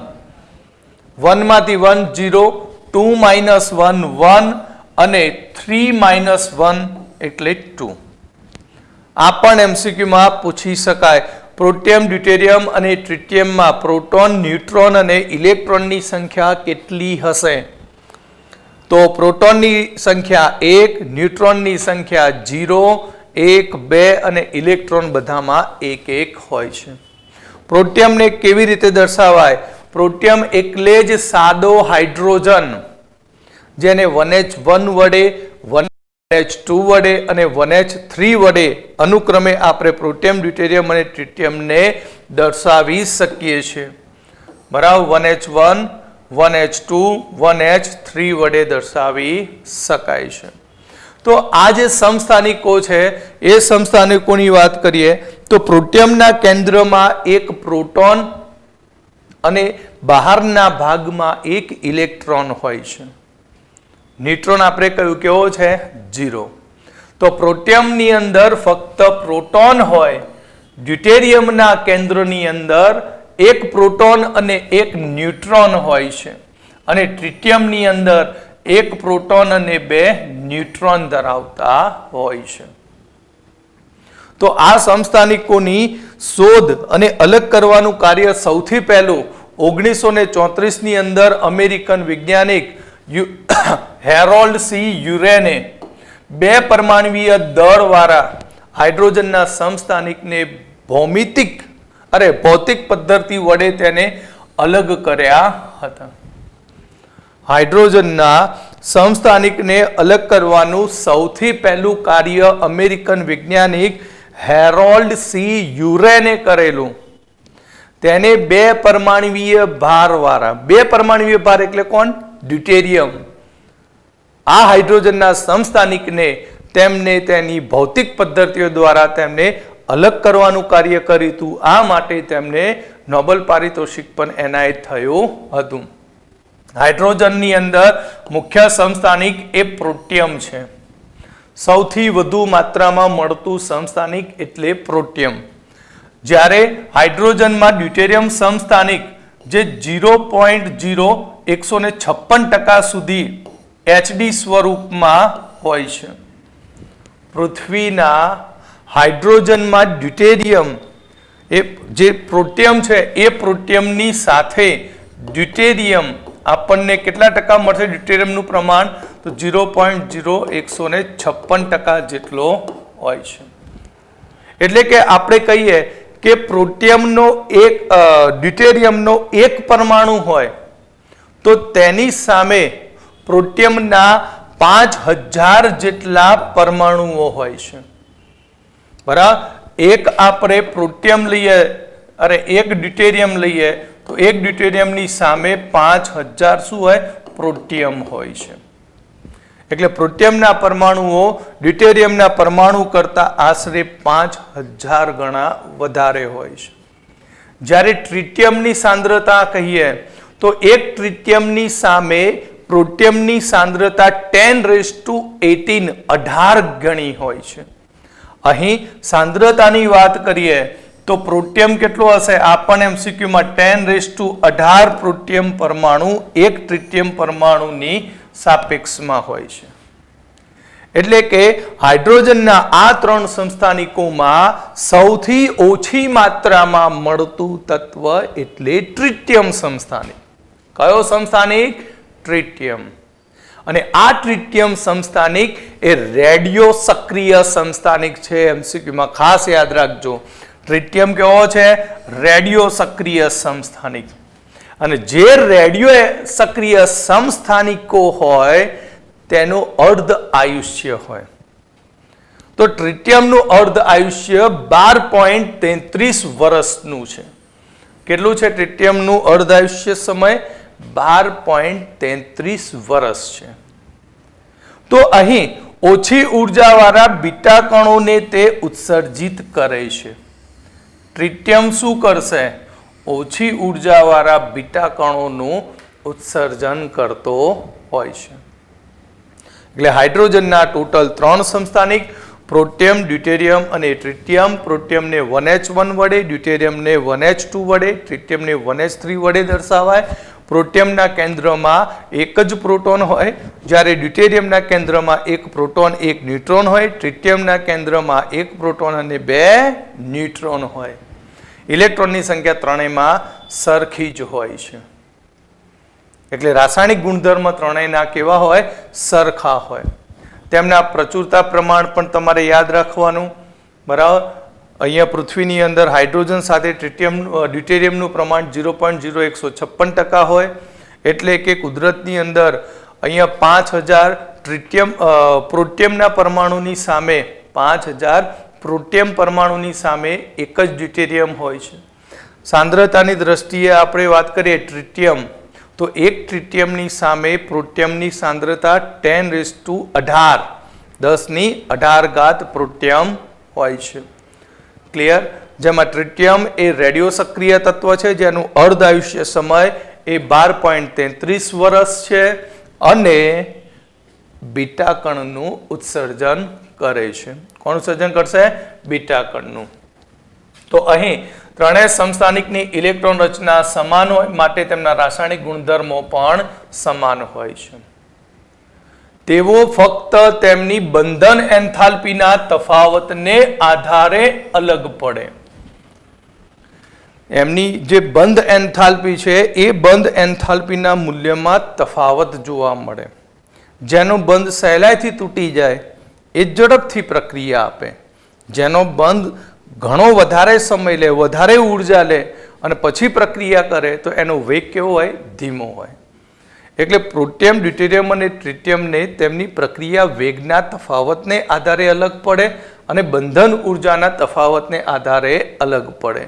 1 માંથી 1 0, 2 - 1 1 અને 3 - 1 એટલે 2. આ પણ MCQ માં પૂછી શકાય. પ્રોટિયમ, ડ્યુટેરિયમ અને ટ્રિટિયમમાં પ્રોટોન, ન્યુટ્રોન અને ઇલેક્ટ્રોનની સંખ્યા કેટલી હશે? તો પ્રોટોનની સંખ્યા 1, ન્યુટ્રોનની સંખ્યા 0, 1, 2 અને ઇલેક્ટ્રોન બધામાં 1 1 હોય છે. પ્રોટિયમને કેવી રીતે દર્શાવાય? પ્રોટિયમ એટલે જ સાદો હાઇડ્રોજન જેને 1H1 વડે, 1H2 વડે અને 1H3 વડે અનુક્રમે આપણે પ્રોટિયમ, ડ્યુટેરિયમ અને ટ્રિટિયમને દર્શાવી શકીએ છીએ. બરાબર? 1H1, 1H2, 1H3 વડે દર્શાવી શકાય છે. તો આ જે સમસ્થાનિકો છે એ સમસ્થાનિકોની વાત કરીએ તો પ્રોટિયમના કેન્દ્રમાં એક પ્રોટોન અને બહારના ભાગમાં એક ઇલેક્ટ્રોન હોય છે. ન્યુટ્રોન આપણે કહ્યું કેવો છે? 0. તો પ્રોટિયમની અંદર ફક્ત પ્રોટોન હોય, ડ્યુટેરિયમના કેન્દ્રની અંદર એક પ્રોટોન અને એક ન્યુટ્રોન હોય છે અને ટ્રિટિયમની અંદર એક પ્રોટોન અને 2 ન્યુટ્રોન ધરાવતા હોય છે. તો આ સમસ્થાનિકોની શોધ અને અલગ કરવાનું કાર્ય સૌથી પહેલું 1934 ની અંદર અમેરિકન વૈજ્ઞાનિક હેરોલ્ડ સી યુરેને 2 પરમાણુય દળવાળા હાઇડ્રોજનના સમસ્થાનિકને ભૌતિક પદ્ધતિ વડે તેને અલગ કર્યા હતા. હાઇડ્રોજનના સમસ્થાનિકને અલગ કરવાનું સૌથી પહેલું કાર્ય અમેરિકન વૈજ્ઞાનિક હેરોલ્ડ સી યુરેને કરેલું. તેને 2 પરમાણુય ભારવાળા, 2 પરમાણુય ભાર એટલે કોણ? ડ્યુટેરિયમ. આ હાઇડ્રોજનના સમસ્થાનિકને તેમને તેની ભૌતિક પદ્ધતિઓ દ્વારા તેમને અલગ કરવાનું કાર્ય કર્યું હતું. આ માટે તેમને નોબેલ પારિતોષિક પણ એનાયત થયું હતું. હાઇડ્રોજનની અંદર મુખ્ય સમસ્થાનિક એ પ્રોટિયમ છે. સૌથી વધુ માત્રામાં મળતું સમસ્થાનિક એટલે પ્રોટિયમ. જ્યારે હાઇડ્રોજનમાં ડ્યુટેરિયમ સમસ્થાનિક જે 0.0156% સુધી એચડી સ્વરૂપમાં હોય છે. પૃથ્વીના હાઇડ્રોજનમાં ડ્યુટેરિયમ એ જે પ્રોટિયમ છે એ પ્રોટિયમની સાથે ડ્યુટેરિયમ આપણને કેટલા ટકા મળશે? ડ્યુટેરિયમનું પ્રમાણ તો 0.0156% જેટલો હોય છે. એટલે કે આપણે કહીએ કે પ્રોટિયમનો ડ્યુટેરિયમનો એક પરમાણુ હોય તો તેની સામે પ્રોટિયમના 5000 જેટલા પરમાણુઓ હોય છે. બરાબર? એક આપણે પ્રોટિયમ લઈએ અરે એક ડ્યુટેરિયમ લઈએ તો એક ડ્યુટેરિયમની સામે 5000 શું હોય? પ્રોટિયમ હોય છે. એટલે પ્રોટિયમના પરમાણુઓ ડ્યુટેરિયમના પરમાણુ કરતાં આશરે 5000 ગણા વધારે હોય છે. જ્યારે ટ્રિટિયમની સાંદ્રતા કહીએ તો એક ટ્રિટિયમની સામે પ્રોટિયમની સાંદ્રતા 1018 ગણી હોય છે. અહીં સાંદ્રતાની વાત કરીએ તો પ્રોટિયમ કેટલો હશે? આપણને એમસીક્યુમાં 1018 પ્રોટિયમ પરમાણુ એક ટ્રિટિયમ પરમાણુની સાપેક્ષમાં હોય છે. એટલે કે હાઇડ્રોજનના આ 3 સમસ્થાનિકોમાં સૌથી ઓછી માત્રામાં મળતું તત્વ એટલે ટ્રિટિયમ સમસ્થાનિક. કયો સમસ્થાનિક? ટ્રિટિયમ. અને આ ટ્રિટિયમ સમસ્થાનિક એ રેડિયો સક્રિય સમસ્થાનિક છે. એમસીક્યુમાં ખાસ યાદ રાખજો. ટ્રિટિયમ કેવો છે? રેડિયો સક્રિય સમસ્થાનિક. અને જે રેડિયો સક્રિય સમસ્થાનિકો હોય તેનું અર્ધ આયુષ્ય હોય. તો ટ્રિટિયમનું અર્ધ આયુષ્ય 12.33 વર્ષનું છે. કેટલું છે ટ્રિટિયમનું અર્ધ આયુષ્ય સમય? 12.33 વર્ષ છે. તો અહીં ઓછી ઉર્જાવાળા બીટા કણોને તે ઉત્સર્જિત કરે છે. ટ્રિટિયમ શું કરશે? ઓછી ઉર્જાવાળા બીટા કણોનું ઉત્સર્જન કરતો હોય છે. એટલે હાઇડ્રોજનના ટોટલ 3 સમસ્થાનિક પ્રોટિયમ, ડ્યુટેરિયમ અને ટ્રિટિયમ. પ્રોટિયમને 1H1 વડે, ડ્યુટેરિયમને 1H2 વડે, ટ્રિટિયમને 1H3 વડે દર્શાવાય. પ્રોટિયમના કેન્દ્રમાં એક જ પ્રોટોન હોય, જ્યારે ડ્યુટેરિયમના કેન્દ્રમાં એક પ્રોટોન એક ન્યુટ્રોન હોય. ટ્રિટિયમના કેન્દ્રમાં એક પ્રોટોન અને 2 ન્યુટ્રોન હોય. ઇલેક્ટ્રોનની સંખ્યા ત્રણેયમાં સરખી જ હોય છે. એટલે રાસાયણિક ગુણધર્મ ત્રણેયના કેવા હોય? સરખા હોય. તેમના પ્રચુરતા પ્રમાણ પણ તમારે યાદ રાખવાનું. બરાબર? અહીંયા પૃથ્વીની અંદર હાઇડ્રોજન સાથે ડ્યુટેરિયમનું પ્રમાણ 0.0156% હોય. એટલે કે કુદરતની અંદર અહીંયા 5000 પ્રોટિયમના પરમાણુની સામે 5000 પ્રોટિયમ પરમાણુની સામે એક જ ડ્યુટેરિયમ હોય છે. સાંદ્રતાની દ્રષ્ટિએ આપણે વાત કરીએ ટ્રિટિયમ તો એક ટ્રિટિયમની સામે પ્રોટિયમની સાંદ્રતા 1018 પ્રોટિયમ હોય છે. ક્લિયર? જેમાં ટ્રિટિયમ એ રેડિયો સક્રિય તત્વ છે જેનું અર્ધ આયુષ્ય સમય એ 12.33 વર્ષ છે અને બીટા કણનું ઉત્સર્જન કરે છે. કોણ ઉત્સર્જન કરશે? બીટા કણનું. તો અહીં ત્રણેય સમસ્થાનિકની ઇલેક્ટ્રોન રચના સમાન હોય માટે તેમના રાસાયણિક ગુણધર્મો પણ સમાન હોય છે. તેઓ ફક્ત તેમની બંધન એન્થાલ્પીના તફાવતને આધારે અલગ પડે. એમની જે બંધ એન્થાલ્પી છે એ બંધ એન્થાલ્પીના મૂલ્યમાં તફાવત જોવા મળે. જેનો બંધ સહેલાઈથી તૂટી જાય એ ઝડપથી પ્રક્રિયા આપે. જેનો બંધ ઘણો વધારે સમય લે, વધારે ઉર્જા લે અને પછી પ્રક્રિયા કરે તો એનો વેગ કેવો હોય? ધીમો હોય. એટલે પ્રોટિયમ, ડ્યુટેરિયમ અને ટ્રિટિયમને તેમની પ્રક્રિયા વેગના તફાવતને આધારે અલગ પડે અને બંધન ઉર્જાના તફાવતને આધારે અલગ પડે.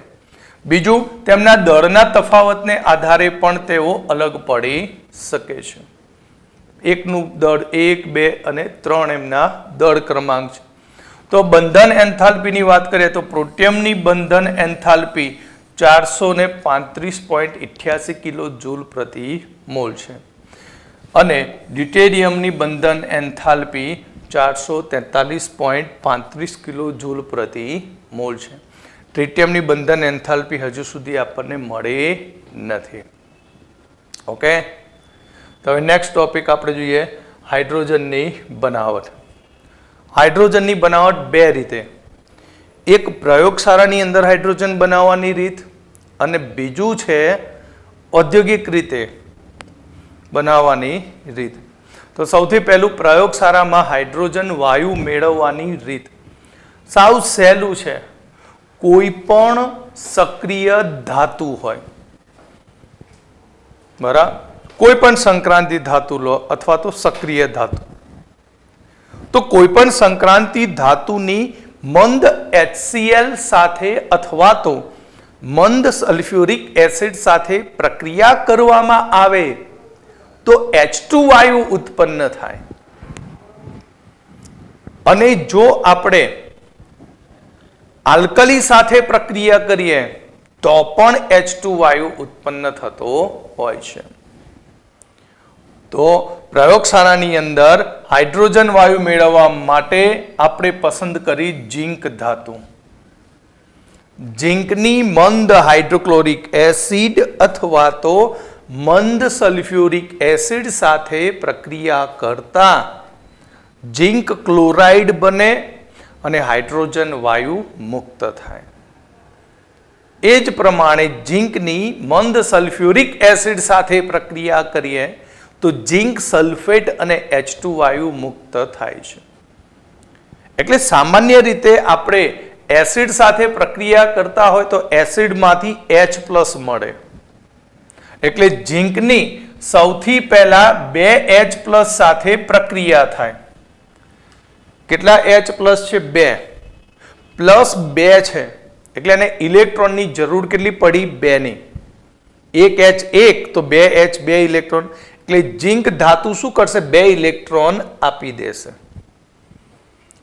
બીજું, તેમના દળના તફાવતને આધારે પણ તેઓ અલગ પડી શકે છે. એકનું દળ 1, 2 અને 3 એમના દળ ક્રમાંક છે. તો બંધન એન્થાલ્પીની વાત કરીએ તો પ્રોટિયમની બંધન એન્થાલ્પી 435.88 કિલો જૂલ પ્રતિ મોલ છે અને ડ્યુટેરિયમની બંધન એન્થાલ્પી 443.35 કિલો જૂલ પ્રતિ મોલ છે. ટ્રિટિયમની બંધન એન્થાલ્પી હજુ સુધી આપણને મળી નથી. ઓકે, તો હવે નેક્સ્ટ ટોપિક આપણે જોઈએ હાઇડ્રોજનની બનાવટ. હાઇડ્રોજનની બનાવટ બે રીતે, એક પ્રયોગશાળાની અંદર હાઇડ્રોજન બનાવવાની રીત અને બીજું છે ઔદ્યોગિક રીતે બનાવવાની રીત. તો સૌથી પહેલું પ્રયોગશાળામાં હાઇડ્રોજન વાયુ મેળવવાની રીત. સાવ સહેલું છે. કોઈ પણ સક્રિય ધાતુ હોય, બરાબર, કોઈ પણ સંક્રાંતિ ધાતુ લો અથવા તો સક્રિય ધાતુ, તો કોઈ પણ સંક્રાંતિ ધાતુની મંદ HCl સાથે અથવા તો મંદ સલ્ફ્યુરિક એસિડ સાથે પ્રક્રિયા કરવામાં આવે તો H2 વાયુ ઉત્પન્ન થાય. અને જો આપણે આલ્કલી સાથે પ્રક્રિયા કરીએ તો પણ H2 વાયુ ઉત્પન્ન થતો હોય છે. તો પ્રયોગશાળાની અંદર હાઇડ્રોજન વાયુ મેળવવા માટે આપણે પસંદ કરી ઝિંક ધાતુ. ઝિંકની મંદ હાઇડ્રોક્લોરિક એસિડ અથવા તો મંદ સલ્ફ્યુરિક એસિડ સાથે પ્રક્રિયા કરતા ઝિંક ક્લોરાઇડ બને અને હાઇડ્રોજન વાયુ મુક્ત થાય. એ જ પ્રમાણે ઝિંકની મંદ સલ્ફ્યુરિક એસિડ સાથે પ્રક્રિયા કરીએ તો ઝિંક સલ્ફેટ અને H2 વાયુ મુક્ત થાય છે. એટલે સામાન્ય રીતે આપણે એસિડ સાથે પ્રક્રિયા કરતા હોય તો એસિડમાંથી H+ મળે. એટલે ઝિંકની સૌથી પહેલા 2H+ સાથે પ્રક્રિયા થાય. કેટલા H+ છે? 2 પ્લસ 2 છે એટલે એને ઇલેક્ટ્રોનની જરૂર કેટલી પડી? 2 ની. 1H1 તો 2H 2 ઇલેક્ટ્રોન. એટલે ઝિંક ધાતુ શું કરશે? 2 ઇલેક્ટ્રોન આપી દેશે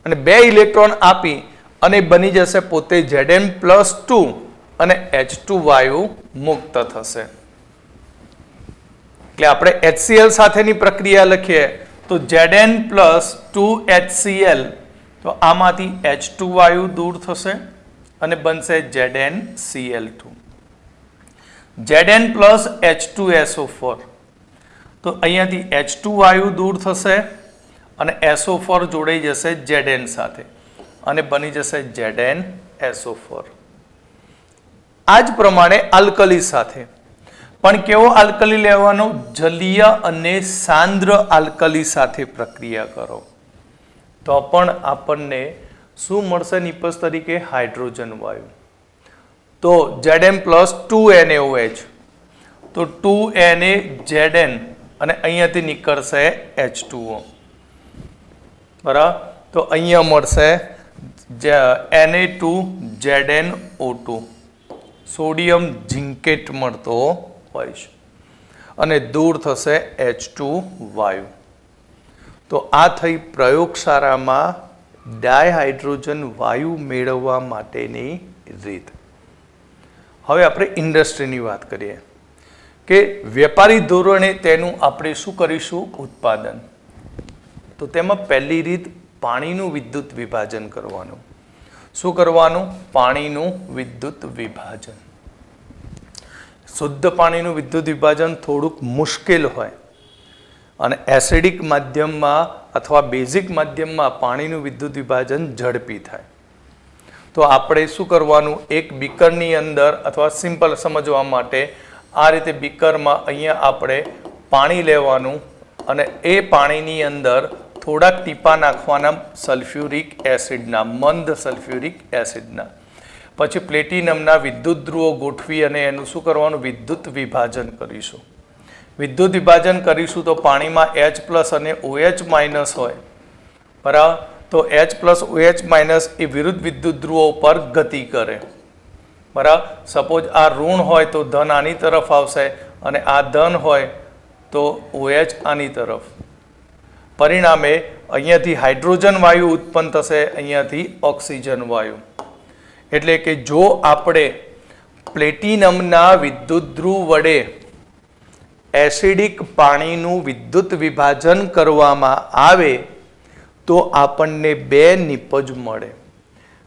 અને 2 ઇલેક્ટ્રોન આપી અને બની જશે પોતે Zn+2 અને H2 વાયુ મુક્ત થશે. એટલે આપણે HCl સાથેની પ્રક્રિયા લખીએ તો Zn+2HCl, તો આમાંથી H2 વાયુ દૂર થશે અને બનશે ZnCl2. Zn+H2SO4, તો અહીંયાથી H2 વાયુ દૂર થશે અને SO4 જોડાઈ જશે Zn સાથે અને બની જશે ZnSO4. આ જ પ્રમાણે આલ્કલી સાથે પણ કેવો આલ્કલી લેવાનો? જલીય અને સાંદ્ર આલ્કલી સાથે પ્રક્રિયા કરો તો પણ આપણને શું મળશે નિપજ તરીકે? હાઇડ્રોજન વાયુ. તો Zn+2NaOH, તો 2NaZn અને અહીંયાથી નીકળશે H2O, બરાબર. તો અહીંયા મળશે Na2ZnO2, સોડિયમ ઝિંકેટ મળતો હોય છે અને દૂર થશે H2 વાયુ. તો આ થઈ પ્રયોગશાળામાં ડાયહાઇડ્રોજન વાયુ મેળવવા માટેની રીત. હવે આપણે ઇન્ડસ્ટ્રીની વાત કરીએ કે વેપારી ધોરણે તેનું આપણે શું કરીશું? ઉત્પાદન. તો તેમાં પહેલી રીત પાણીનું વિદ્યુત વિભાજન કરવાનું. શું કરવાનું? પાણીનું વિદ્યુત વિભાજન. શુદ્ધ પાણીનું વિદ્યુત વિભાજન થોડુંક મુશ્કેલ હોય અને એસિડિક માધ્યમમાં અથવા બેઝિક માધ્યમમાં પાણીનું વિદ્યુત વિભાજન ઝડપી થાય. તો આપણે શું કરવાનું? એક બીકરની અંદર અથવા સિમ્પલ સમજવા માટે આ રીતે બીકરમાં અહીંયા આપણે પાણી લેવાનું અને એ પાણીની અંદર થોડાક ટીપા નાખવાના સલ્ફ્યુરિક એસિડના, મંદ સલ્ફ્યુરિક એસિડના. પછી પ્લેટિનમના વિદ્યુત ધ્રુવો ગોઠવી અને એનું શું કરવાનું? વિદ્યુત વિભાજન કરીશું. વિદ્યુત વિભાજન કરીશું તો પાણીમાં H+ અને OH- હોય, બરાબર. તો H+OH- એ વિરુદ્ધ વિદ્યુત ધ્રુવો પર ગતિ કરે, બરાબર. સપોઝ આ ઋણ હોય તો ધન આની તરફ આવશે અને આ ધન હોય તો OH આની તરફ. પરિણામે અહીંયાથી હાઇડ્રોજન વાયુ ઉત્પન્ન થશે, અહીંયાથી ઓક્સિજન વાયુ. એટલે કે જો આપણે પ્લેટિનમના વિદ્યુત ધ્રુવ વડે એસિડિક પાણીનું વિદ્યુત વિભાજન કરવામાં આવે તો આપણને બે નિપજ મળે,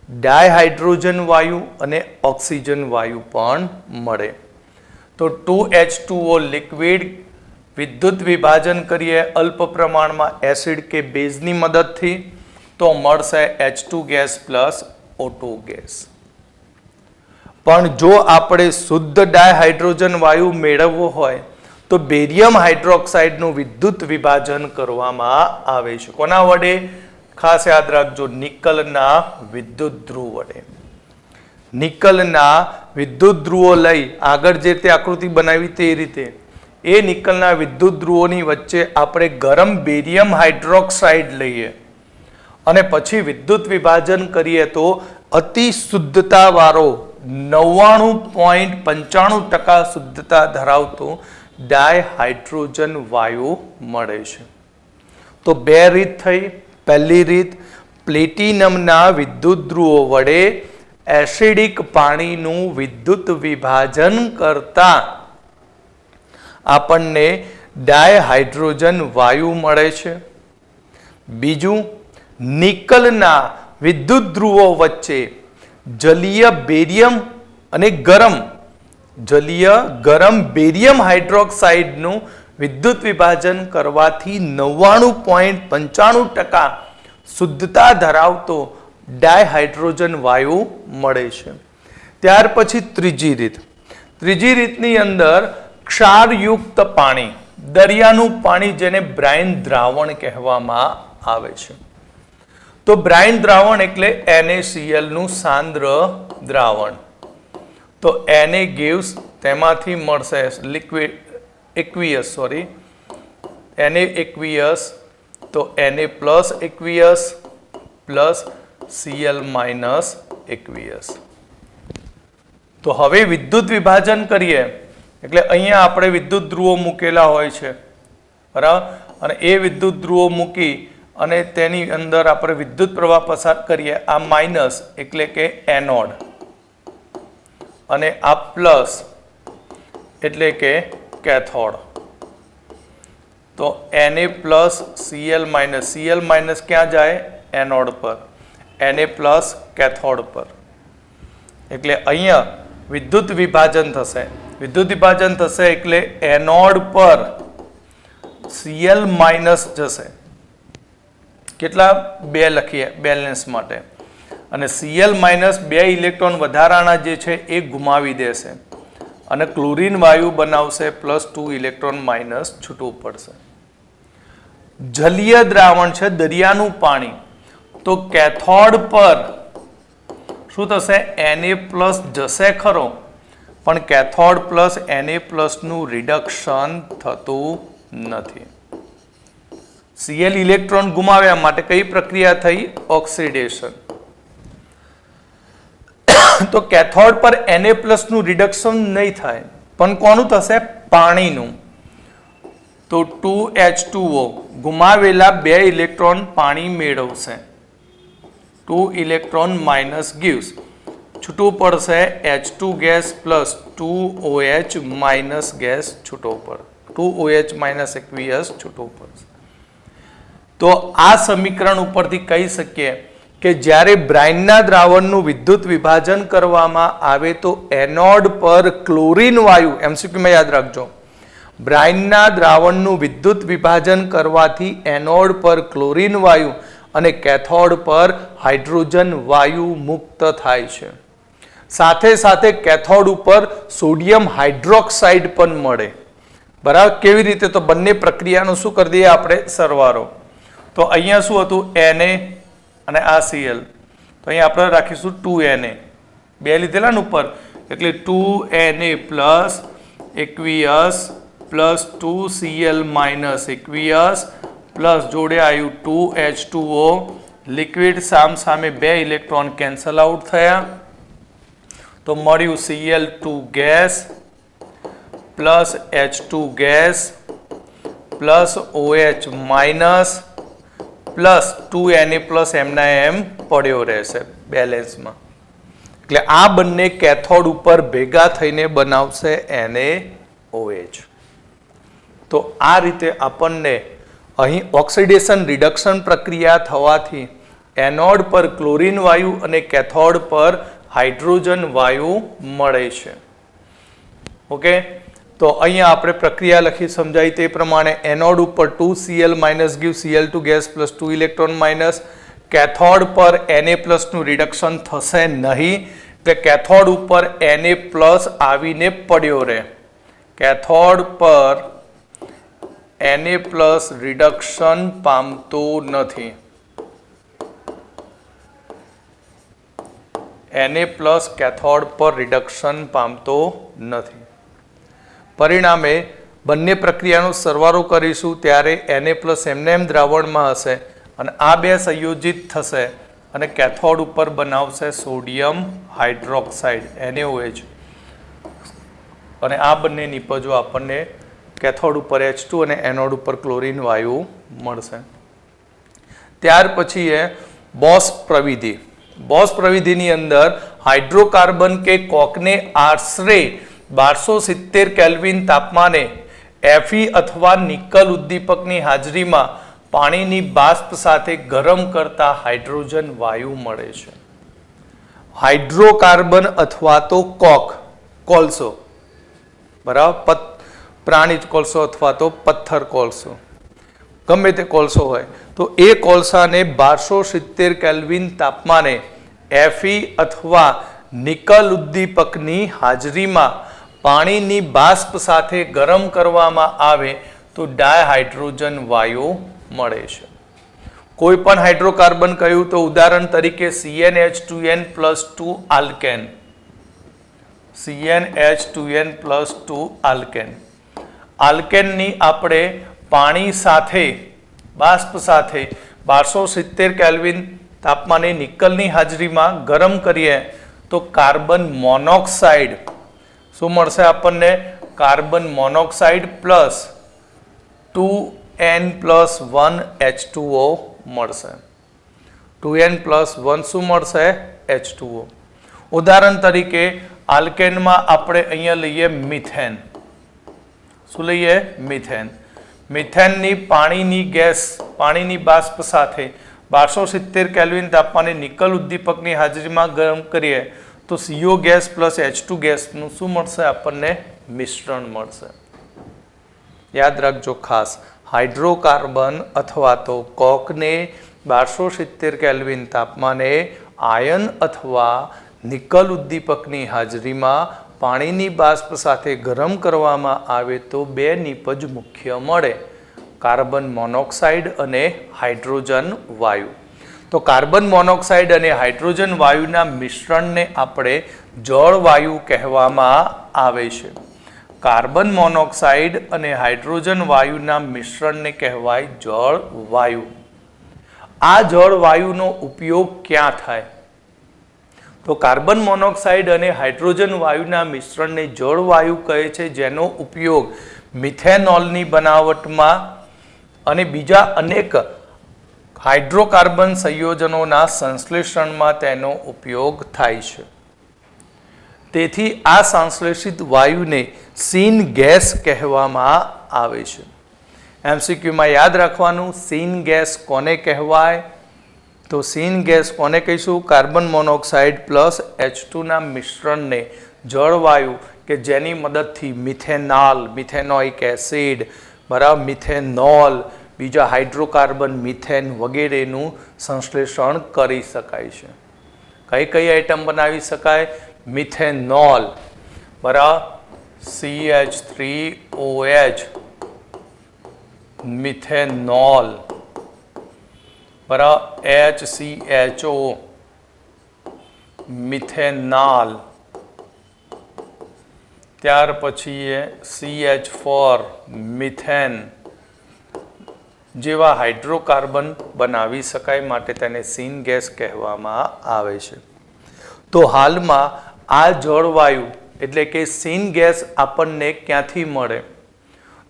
ડાયહાઇડ્રોજન વાયુ અને ઓક્સિજન વાયુ પણ મળે. તો 2H2O લિક્વિડ વિદ્યુત વિભાજન કરીએ અલ્પ પ્રમાણમાં એસિડ કે બેઝની મદદથી તો મળશે H2 gas plus O2 gas. પણ જો આપણે શુદ્ધ ડાયહાઇડ્રોજન વાયુ મેળવવો હોય તો બેરિયમ હાઇડ્રોક્સાઇડનું વિદ્યુત વિભાજન કરવામાં આવે છે. કોના વડે? ખાસ યાદ રાખજો, નિકલના વિદ્યુત ધ્રુવ વડે. નિકલના વિદ્યુત ધ્રુવો લઈ આગળ જે તે આકૃતિ બનાવી તે રીતે એ નિકલના વિદ્યુત ધ્રુવોની વચ્ચે આપણે ગરમ બેરિયમ હાઇડ્રોક્સાઇડ લઈએ અને પછી વિદ્યુત વિભાજન કરીએ તો અતિ શુદ્ધતાવાળો 99.95% શુદ્ધતા ધરાવતો ડાયહાઇડ્રોજન વાયુ મળે છે. તો બે રીત થઈ. પહેલી રીત, પ્લેટિનમના વિદ્યુત ધ્રુવો વડે એસિડિક પાણીનું વિદ્યુત વિભાજન કરતા આપણને ડાયહાઇડ્રોજન વાયુ મળે છે. બીજું, નિકલના વિદ્યુત ધ્રુવો વચ્ચે જલીય બેરિયમ અને ગરમ બેરિયમ હાઇડ્રોક્સાઇડનું વિદ્યુત વિભાજન કરવાથી 99.95% શુદ્ધતા ધરાવતો ડાયહાઇડ્રોજન વાયુ મળે છે. ત્યાર પછી ત્રીજી રીતની અંદર ક્ષારયુક્ત પાણી, દરિયાનું પાણી જેને બ્રાઇન દ્રાવણ કહેવામાં આવે છે. તો બ્રાઇન દ્રાવણ એટલે NaCl નું સાંદ્ર દ્રાવણ. તો Na gives, તેમાંથી મળશે લિક્વિડ aqueous, Na aqueous, તો Na plus aqueous plus Cl minus aqueous. તો હવે વિદ્યુત વિભાજન કરીએ એટલે અહીંયા આપણે વિદ્યુત ધ્રુવો મૂકેલા હોય છે, બરાબર, અને એ વિદ્યુત ધ્રુવો મૂકી અને તેની અંદર આપણે વિદ્યુત પ્રવાહ પસાર કરીએ. આ માઇનસ એટલે કે એનોડ અને આ પ્લસ એટલે કે કેથોડ. તો Na પ્લસ Cl માઇનસ ક્યાં જાય? એનોડ પર. Na પ્લસ કેથોડ પર. એટલે અહીંયા વિદ્યુત વિભાજન થશે. વિદ્યુત વિભાજન થશે એટલે એનોડ પર Cl માઇનસ જશે. કેટલા? 2 લખીએ બેલેન્સ માટે. અને Cl માઇનસ 2 ઇલેક્ટ્રોન વધારાના જે છે એ ગુમાવી દેશે અને ક્લોરીન વાયુ બનાવશે, +2 ઇલેક્ટ્રોન માઇનસ છૂટવું પડશે. જલીય દ્રાવણ છે દરિયાનું પાણી, તો કેથોડ પર શું થશે? Na પ્લસ જશે ખરો, પણ કેથોડ પ્લસ Na પ્લસનું રિડક્શન થતું નથી. Cl ઇલેક્ટ્રોન ગુમાવ્યા માટે કઈ પ્રક્રિયા થઈ? ઓક્સિડેશન. તો કેથોડ પર Na પ્લસનું રિડક્શન નહીં થાય, પણ કોનું થશે? પાણીનું. તો 2H2O ગુમાવેલા 2 ઇલેક્ટ્રોન પાણી મેળવશે. 2 ઇલેક્ટ્રોન માઇનસ gives, છૂટું પડશે H2 gas plus 2OH minus gas છૂટો પડે, 2OH માઇનસ aqueous છૂટું પડશે. તો આ સમીકરણ ઉપરથી કહી શકીએ કે જ્યારે બ્રાઇનના દ્રાવણનું વિદ્યુત વિભાજન કરવામાં આવે તો એનોડ પર ક્લોરીન વાયુ, MCQ માં યાદ રાખજો, બ્રાઇનના દ્રાવણનું વિદ્યુત વિભાજન કરવાથી એનોડ પર ક્લોરીન વાયુ અને કેથોડ પર હાઇડ્રોજન વાયુ મુક્ત થાય છે. સાથે સાથે કેથોડ ઉપર સોડિયમ હાઇડ્રોક્સાઇડ પણ મળે, બરાબર. કેવી રીતે? તો બંને પ્રક્રિયાનો શું કરી દઈએ આપણે? સરવાળો. તો અહીંયા શું હતું? Na અને આ Cl, તો અહીંયા આપણે રાખીશું 2Na, 2 લીધેલા ને ઉપર, એટલે 2Na plus aqueous plus 2Cl minus aqueous plus જોડે આવ્યું 2H2O લિક્વિડ, સામે 2 ઇલેક્ટ્રોન કેન્સલ આઉટ થયા તો મળ્યું Cl2 gas plus H2 gas plus OH minus plus 2Na plus એમના એમ પડ્યો રહેશે બેલેન્સમાં. એટલે આ બંને કેથોડ ઉપર ભેગા થઈને બનાવશે NaOH. તો આ રીતે આપણને અહીં ઓક્સિડેશન રિડક્શન પ્રક્રિયા થવાથી એનોડ પર ક્લોરીન વાયુ અને કેથોડ પર હાઇડ્રોજન વાયુ મળે છે. ઓકે, તો અહીંયા આપણે પ્રક્રિયા લખી સમજાય તે પ્રમાણે એનોડ ઉપર 2Cl give Cl2 gas plus 2 electron minus. Cathode પર Na નું રિડક્શન થશે નહીં, એટલે કેથોડ ઉપર Na આવીને પડ્યો રહે. કેથોડ પર Na રિડક્શન પામતો નથી. Na કેથોડ પર રિડક્શન પામતો નથી. પરિણામે બંને પ્રક્રિયાનો સરવાળો કરીશું ત્યારે Na એમનેમ દ્રાવણમાં હશે અને આ બે સંયોજિત થશે અને કેથોડ ઉપર બનાવશે સોડિયમ હાઇડ્રોક્સાઇડ NaOH. અને આ બંને નિપજો આપણને કેથોડ ઉપર H2 અને એનોડ ઉપર ક્લોરીન વાયુ મળશે. ત્યાર પછી એ બોસ પ્રવિધિ. બોસ પ્રવિધિની અંદર હાઇડ્રોકાર્બન કે કોકને આશરે 1270 કેલ્વિન તાપમાને Fe અથવા નિકલ ઉદ્દીપકની હાજરીમાં પાણીની બાષ્પ સાથે ગરમ કરતા હાઇડ્રોજન વાયુ મળે છે. હાઇડ્રોકાર્બન અથવા તો કોલસો, બરાબર, પ્રાણીજ કોલસો અથવા તો પથ્થર કોલસો, ગમે તે કોલસો હોય, તો એ કોલસાને 1270 કેલ્વિન તાપમાને Fe અથવા નિકલ ઉદ્દીપકની હાજરીમાં પાણીની બાષ્પ સાથે ગરમ કરવામાં આવે તો ડાયહાઇડ્રોજન વાયુ મળે છે. કોઈ પણ હાઇડ્રોકાર્બન કહ્યું તો ઉદાહરણ તરીકે CnH2n+2 આલ્કેન. CnH2n+2 alkane. આલ્કેનની આપણે પાણી સાથે બાષ્પ સાથે 1270 કેલ્વિન તાપમાને નિકલની હાજરીમાં ગરમ કરીએ તો કાર્બન મોનોક્સાઇડ શું મળશે આપણને? Carbon monoxide plus 2n+1 H2O મળશે. 2n+1 શું મળશે? H2O. ઉદાહરણ તરીકે આલ્કેનમાં આપણે અહીંયા લઈએ મિથેન. શું લઈએ? મિથેન. મિથેનની પાણીની ગેસ, પાણીની બાષ્પ સાથે 1270 કેલ્વિન તાપમાને નિકલ ઉદ્દીપકની હાજરીમાં ગરમ કરીએ તો CO ગેસ પ્લસ H2 ગેસનું શું મળશે આપણને? મિશ્રણ મળશે. યાદ રાખજો ખાસ, હાઇડ્રોકાર્બન અથવા તો કોકને 1270 કેલ્વિન તાપમાને આયન અથવા નિકલ ઉદ્દીપકની હાજરીમાં પાણીની બાષ્પ સાથે ગરમ કરવામાં આવે તો બે નિપજ મુખ્ય મળે, કાર્બન મોનોક્સાઇડ અને હાઇડ્રોજન વાયુ. તો કાર્બન મોનોક્સાઇડ અને હાઇડ્રોજન વાયુના મિશ્રણને આપણે જળવાયુ કહેવામાં આવે છે. કાર્બન મોનોક્સાઇડ અને હાઇડ્રોજન વાયુના મિશ્રણને કહેવાય જળવાયુ. આ જળવાયુનો ઉપયોગ ક્યાં થાય? તો કાર્બન મોનોક્સાઇડ અને હાઇડ્રોજન વાયુના મિશ્રણને જળવાયુ કહે છે, જેનો ઉપયોગ મિથેનોલની બનાવટમાં અને બીજા અનેક હાઇડ્રોકાર્બન સંયોજનોના સંશ્લેષણમાં તેનો ઉપયોગ થાય છે. તેથી આ સંશ્લેષિત વાયુને સીન ગેસ કહેવામાં આવે છે. MCQમાં યાદ રાખવાનું, સીન ગેસ કોને કહેવાય? તો સીન ગેસ કોને કહીશું? કાર્બન મોનોક્સાઇડ પ્લસ H2 ના મિશ્રણને જળવાયુ કે જેની મદદથી મિથેનોલ, મિથેનોઇક એસિડ, બરાબર, મિથેનોલ, બીજા હાઇડ્રોકાર્બન મિથેન વગેરેનું સંશ્લેષણ કરી શકાય છે. કઈ કઈ આઈટમ બનાવી શકાય? મિથેનોલ, બરાબર, CH3OH, મિથેનોલ, બરાબર, HCHO, મિથેનોલ, ત્યાર પછી CH4 મિથેન જેવા હાઇડ્રોકાર્બન બનાવી શકાય, માટે તેને સીન ગેસ કહેવામાં આવે છે. તો હાલમાં આ જળવાયુ એટલે કે સીન ગેસ આપણને ક્યાંથી મળે?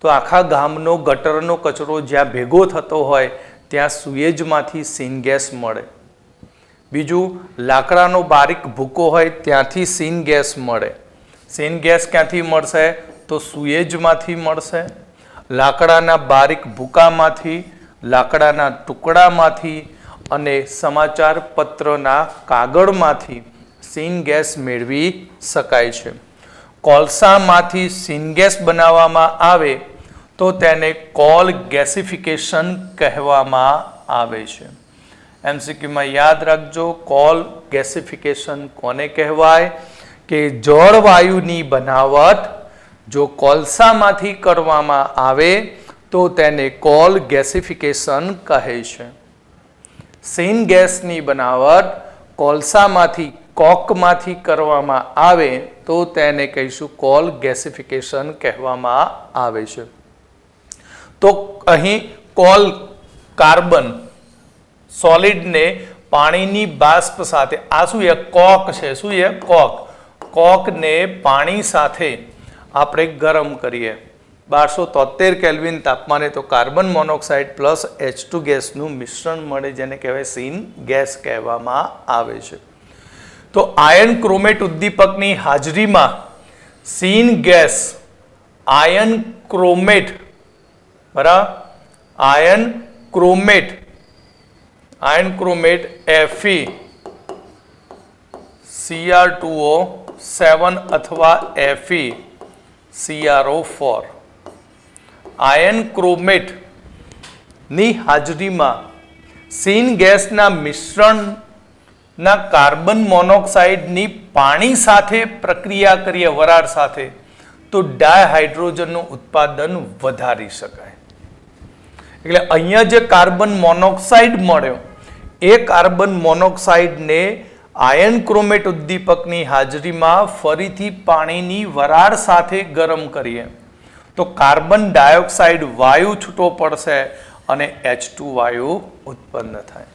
તો આખા ગામનો ગટરનો કચરો જ્યાં ભેગો થતો હોય ત્યાં સુએજમાંથી સિનગેસ મળે. બીજું, લાકડાનો બારીક ભૂકો હોય ત્યાંથી સિનગેસ મળે. સિનગેસ ક્યાંથી મળશે? તો સુએજમાંથી મળશે. લાકડાના બારીક ભૂકામાંથી, લાકડાના ટુકડામાંથી અને સમાચાર પત્રના કાગળમાંથી સિનગેસ મેળવી શકાય છે. કોલસામાંથી સિનગેસ બનાવવામાં આવે તો તેને કોલ ગેસિફિકેશન કહેવામાં આવે છે. એમસીક્યુમાં યાદ રાખજો, કોલ ગેસિફિકેશન કોને કહેવાય? કે જળવાયુની બનાવટ જો કોલસામાંથી કરવામાં આવે તો તેને કોલ ગેસિફિકેશન કહે છે. સિનગેસની બનાવટ કોલસામાંથી, કોકમાંથી કરવામાં આવે તો તેને કહીશું કોલ ગેસિફિકેશન કહેવામાં આવે છે. તો અહીં કોલ, કાર્બન સોલિડને પાણીની બાષ્પ સાથે, આ શું છે? કોક છે. શું છે? કોક. કોકને પાણી સાથે આપણે ગરમ કરીએ 1273 કેલ્વિન તાપમાને તો કાર્બન મોનોક્સાઇડ પ્લસ H2 ગેસનું મિશ્રણ મળે, જેને કહેવાય સિન ગેસ કહેવામાં આવે છે. તો આયન ક્રોમેટ ઉદ્દીપકની હાજરીમાં સિન ગેસ, આયન ક્રોમેટ, બરાબર, આયન ક્રોમેટ Fe Cr2O 7 અથવા Fe CrO4, આયન ક્રોમેટ ની હાજરીમાં સિન ગેસના મિશ્રણના કાર્બન મોનોક્સાઇડની પાણી સાથે પ્રક્રિયા કરીએ, વરાળ સાથે, તો ડાયહાઇડ્રોજનનું ઉત્પાદન વધારી શકાય. એટલે અહીંયા જે કાર્બન મોનોક્સાઇડ મળ્યો એ કાર્બન મોનોક્સાઇડને આયન ક્રોમેટ ઉદ્દીપકની હાજરીમાં ફરીથી પાણીની વરાળ સાથે ગરમ કરીએ તો કાર્બન ડાયોક્સાઇડ વાયુ છૂટો પડશે અને H2 વાયુ ઉત્પન્ન થાય.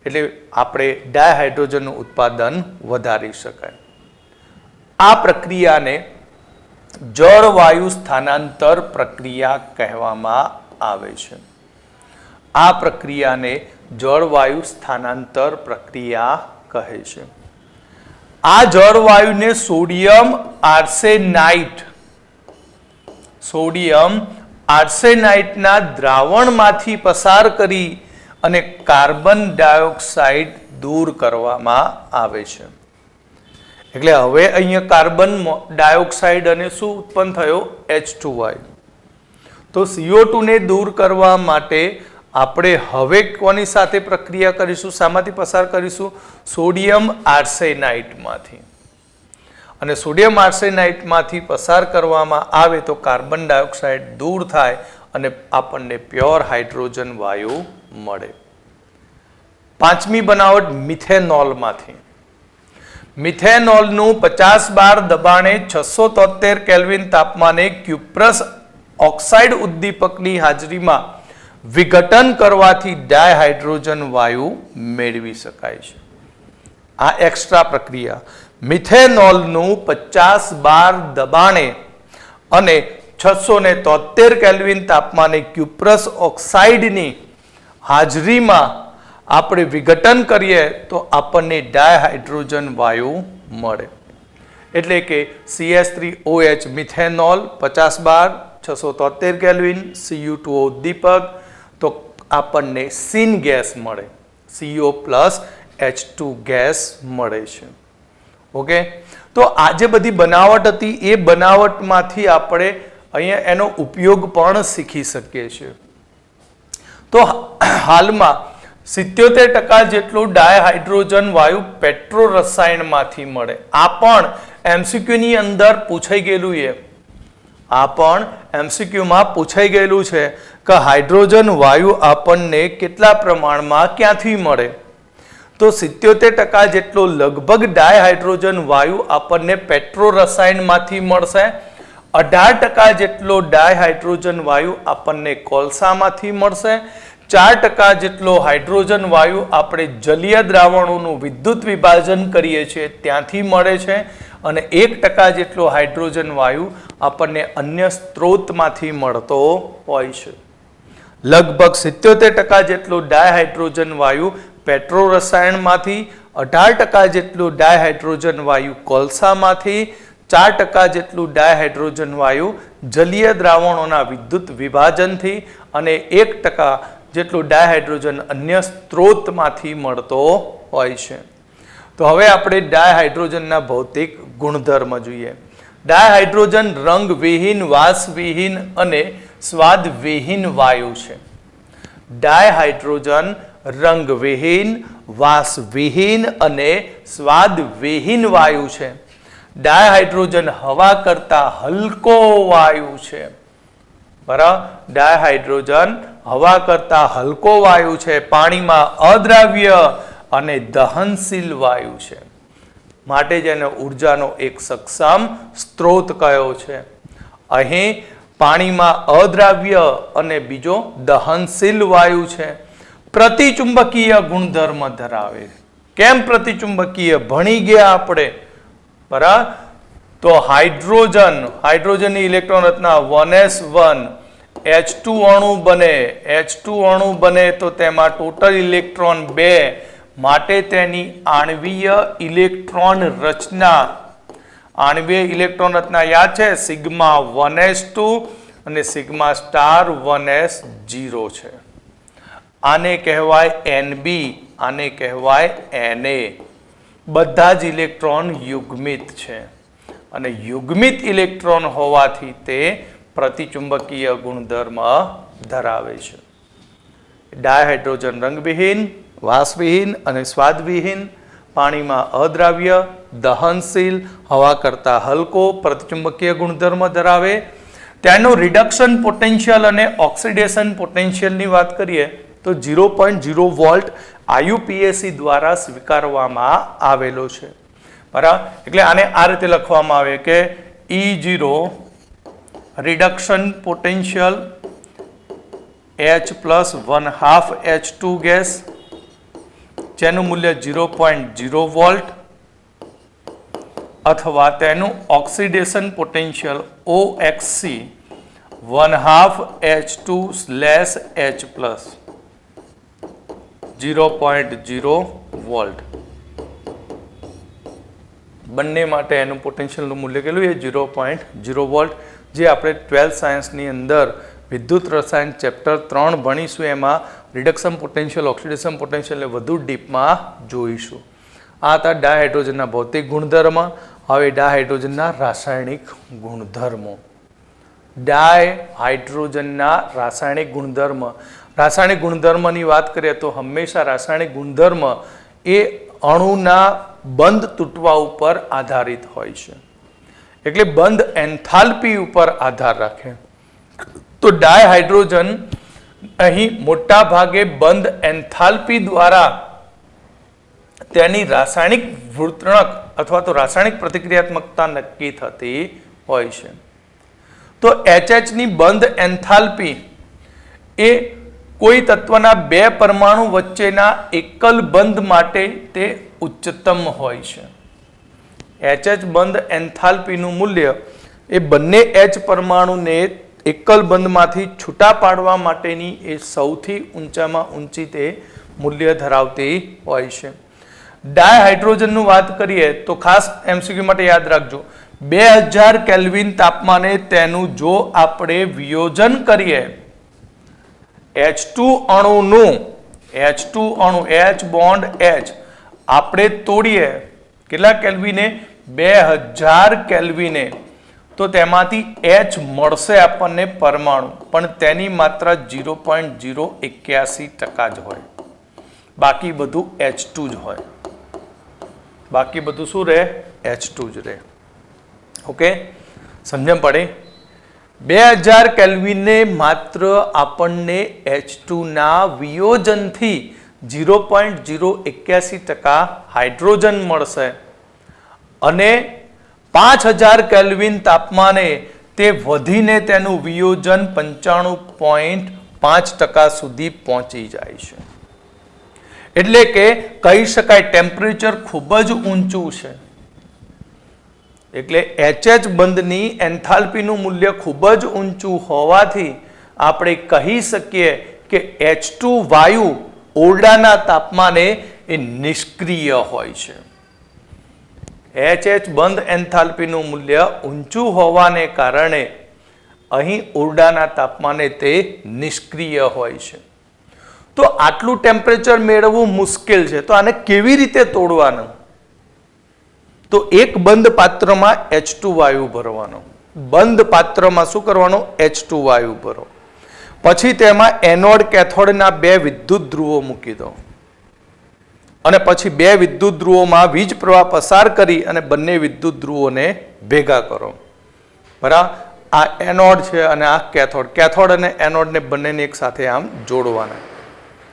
એટલે આપણે ડાયહાઇડ્રોજનનું ઉત્પાદન વધારી શકાય. આ પ્રક્રિયાને જળવાયુ સ્થાનાંતર પ્રક્રિયા કહેવામાં આવે છે. આ પ્રક્રિયાને જળવાયુ સ્થાનાંતર પ્રક્રિયા કહે છે. આ જળવાયુને સોડિયમ આર્સેનાઇટના દ્રાવણમાંથી પસાર કરી અને કાર્બન ડાયોક્સાઇડ દૂર કરવામાં આવે છે. એટલે હવે અહીંયા કાર્બન ડાયોક્સાઇડ અને શું ઉત્પન્ન થયો? H2 વાયુ. તો CO2 ને દૂર કરવા માટે આપણે હવે કોની સાથે પ્રક્રિયા કરીશું? શામાંથી પસાર કરીશું? સોડિયમ આર્સેનાઇટમાંથી. અને સોડિયમ આર્સેનાઇટમાંથી પસાર કરવામાં આવે તો કાર્બન ડાયોક્સાઇડ દૂર થાય અને આપણને પ્યોર હાઇડ્રોજન વાયુ મળે. પાંચમી બનાવટ મિથેનોલમાંથી. મિથેનોલનું 50 બાર દબાણે 673 કેલ્વિન તાપમાને ક્યુપ્રસ ઓક્સાઇડ ઉદ્દીપકની હાજરીમાં વિઘટન કરવાથી ડાયહાઇડ્રોજન વાયુ મેળવી શકાય છે. આ એક્સ્ટ્રા પ્રક્રિયા મિથેનોલનું 50 બાર દબાણે અને 673 કેલ્વિન તાપમાને ક્યુપ્રસ ઓક્સાઇડની હાજરીમાં આપણે વિઘટન કરીએ તો આપણને ડાયહાઇડ્રોજન વાયુ મળે. એટલે કે CH3OH મિથેનોલ 50 બાર 673 કેલ્વિન Cu2O ઉદ્દીપક, તો આપણને સિન ગેસ મળે, CO પ્લસ H2 ગેસ મળે છે. ઓકે, તો આ જે બધી બનાવટ હતી એ બનાવટમાંથી આપણે અહીંયા એનો ઉપયોગ પણ શીખી શકીએ છીએ. તો હાલમાં 77% જેટલું ડાયહાઇડ્રોજન વાયુ પેટ્રો રસાયણમાંથી મળે. આ પણ એમસીક્યુની અંદર પૂછાઈ ગયેલું એમસીક્યુમાં પૂછાઈ ગયેલું છે કે હાઇડ્રોજન વાયુ આપણને કેટલા પ્રમાણમાં ક્યાંથી મળે? તો 77% જેટલો લગભગ ડાયહાઇડ્રોજન વાયુ આપણને પેટ્રો રસાયણમાંથી મળશે. 18% જેટલો ડાયહાઇડ્રોજન વાયુ આપણને કોલસામાંથી મળશે. 4% જેટલો હાઇડ્રોજન વાયુ આપણે જલીય દ્રાવણોનું વિદ્યુત વિભાજન કરીએ છીએ ત્યાંથી મળે છે. અને 1% જેટલો હાઇડ્રોજન વાયુ આપણને અન્ય સ્ત્રોતમાંથી મળતો હોય છે. લગભગ 77% જેટલું ડાયહાઇડ્રોજન વાયુ પેટ્રો રસાયણમાંથી, 18% જેટલું ડાયહાઇડ્રોજન વાયુ કોલસામાંથી, 4% જેટલું ડાયહાઇડ્રોજન વાયુ જલીય દ્રાવણોના વિદ્યુત વિભાજનથી અને 1% જેટલું ડાયહાઇડ્રોજન અન્ય સ્ત્રોતમાંથી મળતો હોય છે. તો હવે આપણે ડાયહાઇડ્રોજનના ભૌતિક ગુણધર્મ જોઈએ. ડાયહાઇડ્રોજન રંગવિહીન, વાસવિહીન અને સ્વાદવિહીન વાયુ છે. ડાયહાઇડ્રોજન રંગવિહીન, વાસવિહીન અને સ્વાદવિહીન વાયુ છે. ડાયહાઇડ્રોજન હવા કરતા હલકો વાયુ છે. બરાબર, ડાયહાઇડ્રોજન હવા કરતા હલકો વાયુ છે, પાણીમાં અદ્રાવ્ય અને દહનશીલ વાયુ છે, માટે જેને ઉર્જાનો એક સક્ષમ સ્ત્રોત કયો છે. અહીં પાણીમાં અદ્રાવ્ય અને બીજો દહનશીલ વાયુ છે. પ્રતિચુંબકીય ગુણધર્મ ધરાવે. કેમ પ્રતિચુંબકીય? ભણી ગયા આપણે. બરાબર, તો હાઇડ્રોજનની ઇલેક્ટ્રોન રચના 1s1 H2 અણુ બને. H2 અણુ બને તો તેમાં ટોટલ ઇલેક્ટ્રોન 2, માટે તેની આણ્વીય ઇલેક્ટ્રોન રચના યાદ છે, સિગ્મા 1s2 અને સિગ્મા સ્ટાર 1s0 છે. આને કહેવાય NB, આને કહેવાય Na. બધા જ ઇલેક્ટ્રોન યુગ્મિત છે અને યુગ્મિત ઇલેક્ટ્રોન હોવાથી તે પ્રતિચુંબકીય ગુણધર્મ ધરાવે છે. ડાયહાઇડ્રોજન રંગવિહીન, વાસવિહીન અને સ્વાદવિહીન, પાણીમાં અદ્રાવ્ય, દહનશીલ, હવા કરતા હલકો, પ્રતિચુંબકીય ગુણધર્મ ધરાવે. તેનું રિડક્શન પોટેન્શિયલ અને ઓક્સિડેશન પોટેન્શિયલની વાત કરીએ તો 0.0 વોલ્ટ IUPAC દ્વારા સ્વીકારવામાં આવેલો છે. બરાબર, એટલે આને આ રીતે લખવામાં આવે કે E0 reduction potential H + 1/2 H2 gas, જેનું મૂલ્ય 0.0 વોલ્ટ, અથવા તેનું oxidation potential OXC 1/2 H2/H+, 0.0 volt. બંને માટે એનું પોટેન્શિયલનું મૂલ્ય કેટલું છે? 0.0 વોલ્ટ. જે આપણે 12th સાયન્સની અંદર વિદ્યુત રસાયણ ચેપ્ટર 3 ભણીશું, એમાં રિડક્શન પોટેન્શિયલ, ઓક્સિડેશન પોટેન્શિયલ વધુ ડીપમાં જોઈશું. આ હતા ડાયહાઇડ્રોજનના ભૌતિક ગુણધર્મ. હવે ડાયહાઇડ્રોજનના રાસાયણિક ગુણધર્મો. ડાયહાઇડ્રોજનના રાસાયણિક ગુણધર્મ. રાસાયણિક ગુણધર્મની વાત કરીએ તો હંમેશા રાસાયણિક ગુણધર્મ એ અણુના બંધ તૂટવા ઉપર આધારિત હોય છે, એટલે બંધ એન્થાલ્પી ઉપર આધાર રાખે. તો ડાયહાઇડ્રોજન અહીં મોટા ભાગે બંધ એન્થાલ્પી દ્વારા તેની રાસાયણિક વર્તણૂક અથવા તો રાસાયણિક પ્રતિક્રિયાત્મકતા નક્કી થતી હોય છે. તો HH ની બંધ એન્થાલ્પી એ કોઈ તત્વના બે પરમાણુ વચ્ચેના એકલ બંધ માટે તે ઉચ્ચતમ હોય છે. HH બંધ એન્થાલ્પીનું મૂલ્ય એ બંને H પરમાણુને એકલ બંધમાંથી છૂટા પાડવા માટેની એ સૌથી ઊંચામાં ઊંચી તે મૂલ્ય ધરાવતી હોય છે. ડાયહાઇડ્રોજનનું વાત કરીએ તો ખાસ MCQ માટે યાદ રાખજો, 2000 કેલ્વિન તાપમાને તેનું જો આપણે વિયોજન કરીએ, H2 અણુનું H બોન્ડ H આપણે તોડીએ કેટલા કેલ્વિને? 2000 કેલ્વિને, તો તેમાંથી H મળશે આપણને પરમાણુ, પણ તેની માત્રા 0.081% જ હોય. બાકી બધું H2 જ હોય. બાકી બધું શું રહે? H2 જ રહે. ઓકે, સમજણ પડી? 2000 કેલ્વિને માત્ર આપણને H2 ના વિયોજનથી 0.081% હાઇડ્રોજન મળશે અને 5000 કેલ્વિન તાપમાને તે વધીને તેનું વિયોજન 95.5% સુધી પહોંચી જાય છે. એટલે કે કહી શકાય ટેમ્પરેચર ખૂબ જ ઊંચું છે. એટલે HH બંધની એન્થાલ્પીનું મૂલ્ય ખૂબ જ ઊંચું હોવાથી આપણે કહી શકીએ કે H2 વાયુ ઓરડાના તાપમાને એ નિષ્ક્રિય હોય છે. HH બંધ એન્થાલ્પીનું મૂલ્ય ઊંચું હોવાને કારણે અહીં ઓરડાના તાપમાને તે નિષ્ક્રિય હોય છે. તો આટલું ટેમ્પરેચર મેળવવું મુશ્કેલ છે, તો આને કેવી રીતે તોડવાનું? તો એક બંધ પાત્રમાં H2 વાયુ ભરવાનો. બંધ પાત્રમાં શું કરવાનું? H2 વાયુ ભરો. પછી તેમાં એનોડ કેથોડના 2 વિદ્યુત ધ્રુવો મૂકી દો અને પછી 2 વિદ્યુત ધ્રુવોમાં વીજ પ્રવાહ પસાર કરી અને બંને વિદ્યુત ધ્રુવોને ભેગા કરો. બરાબર? આ એનોડ છે અને આ કેથોડ. કેથોડ અને એનોડને બંનેને એક સાથે આમ જોડવાના.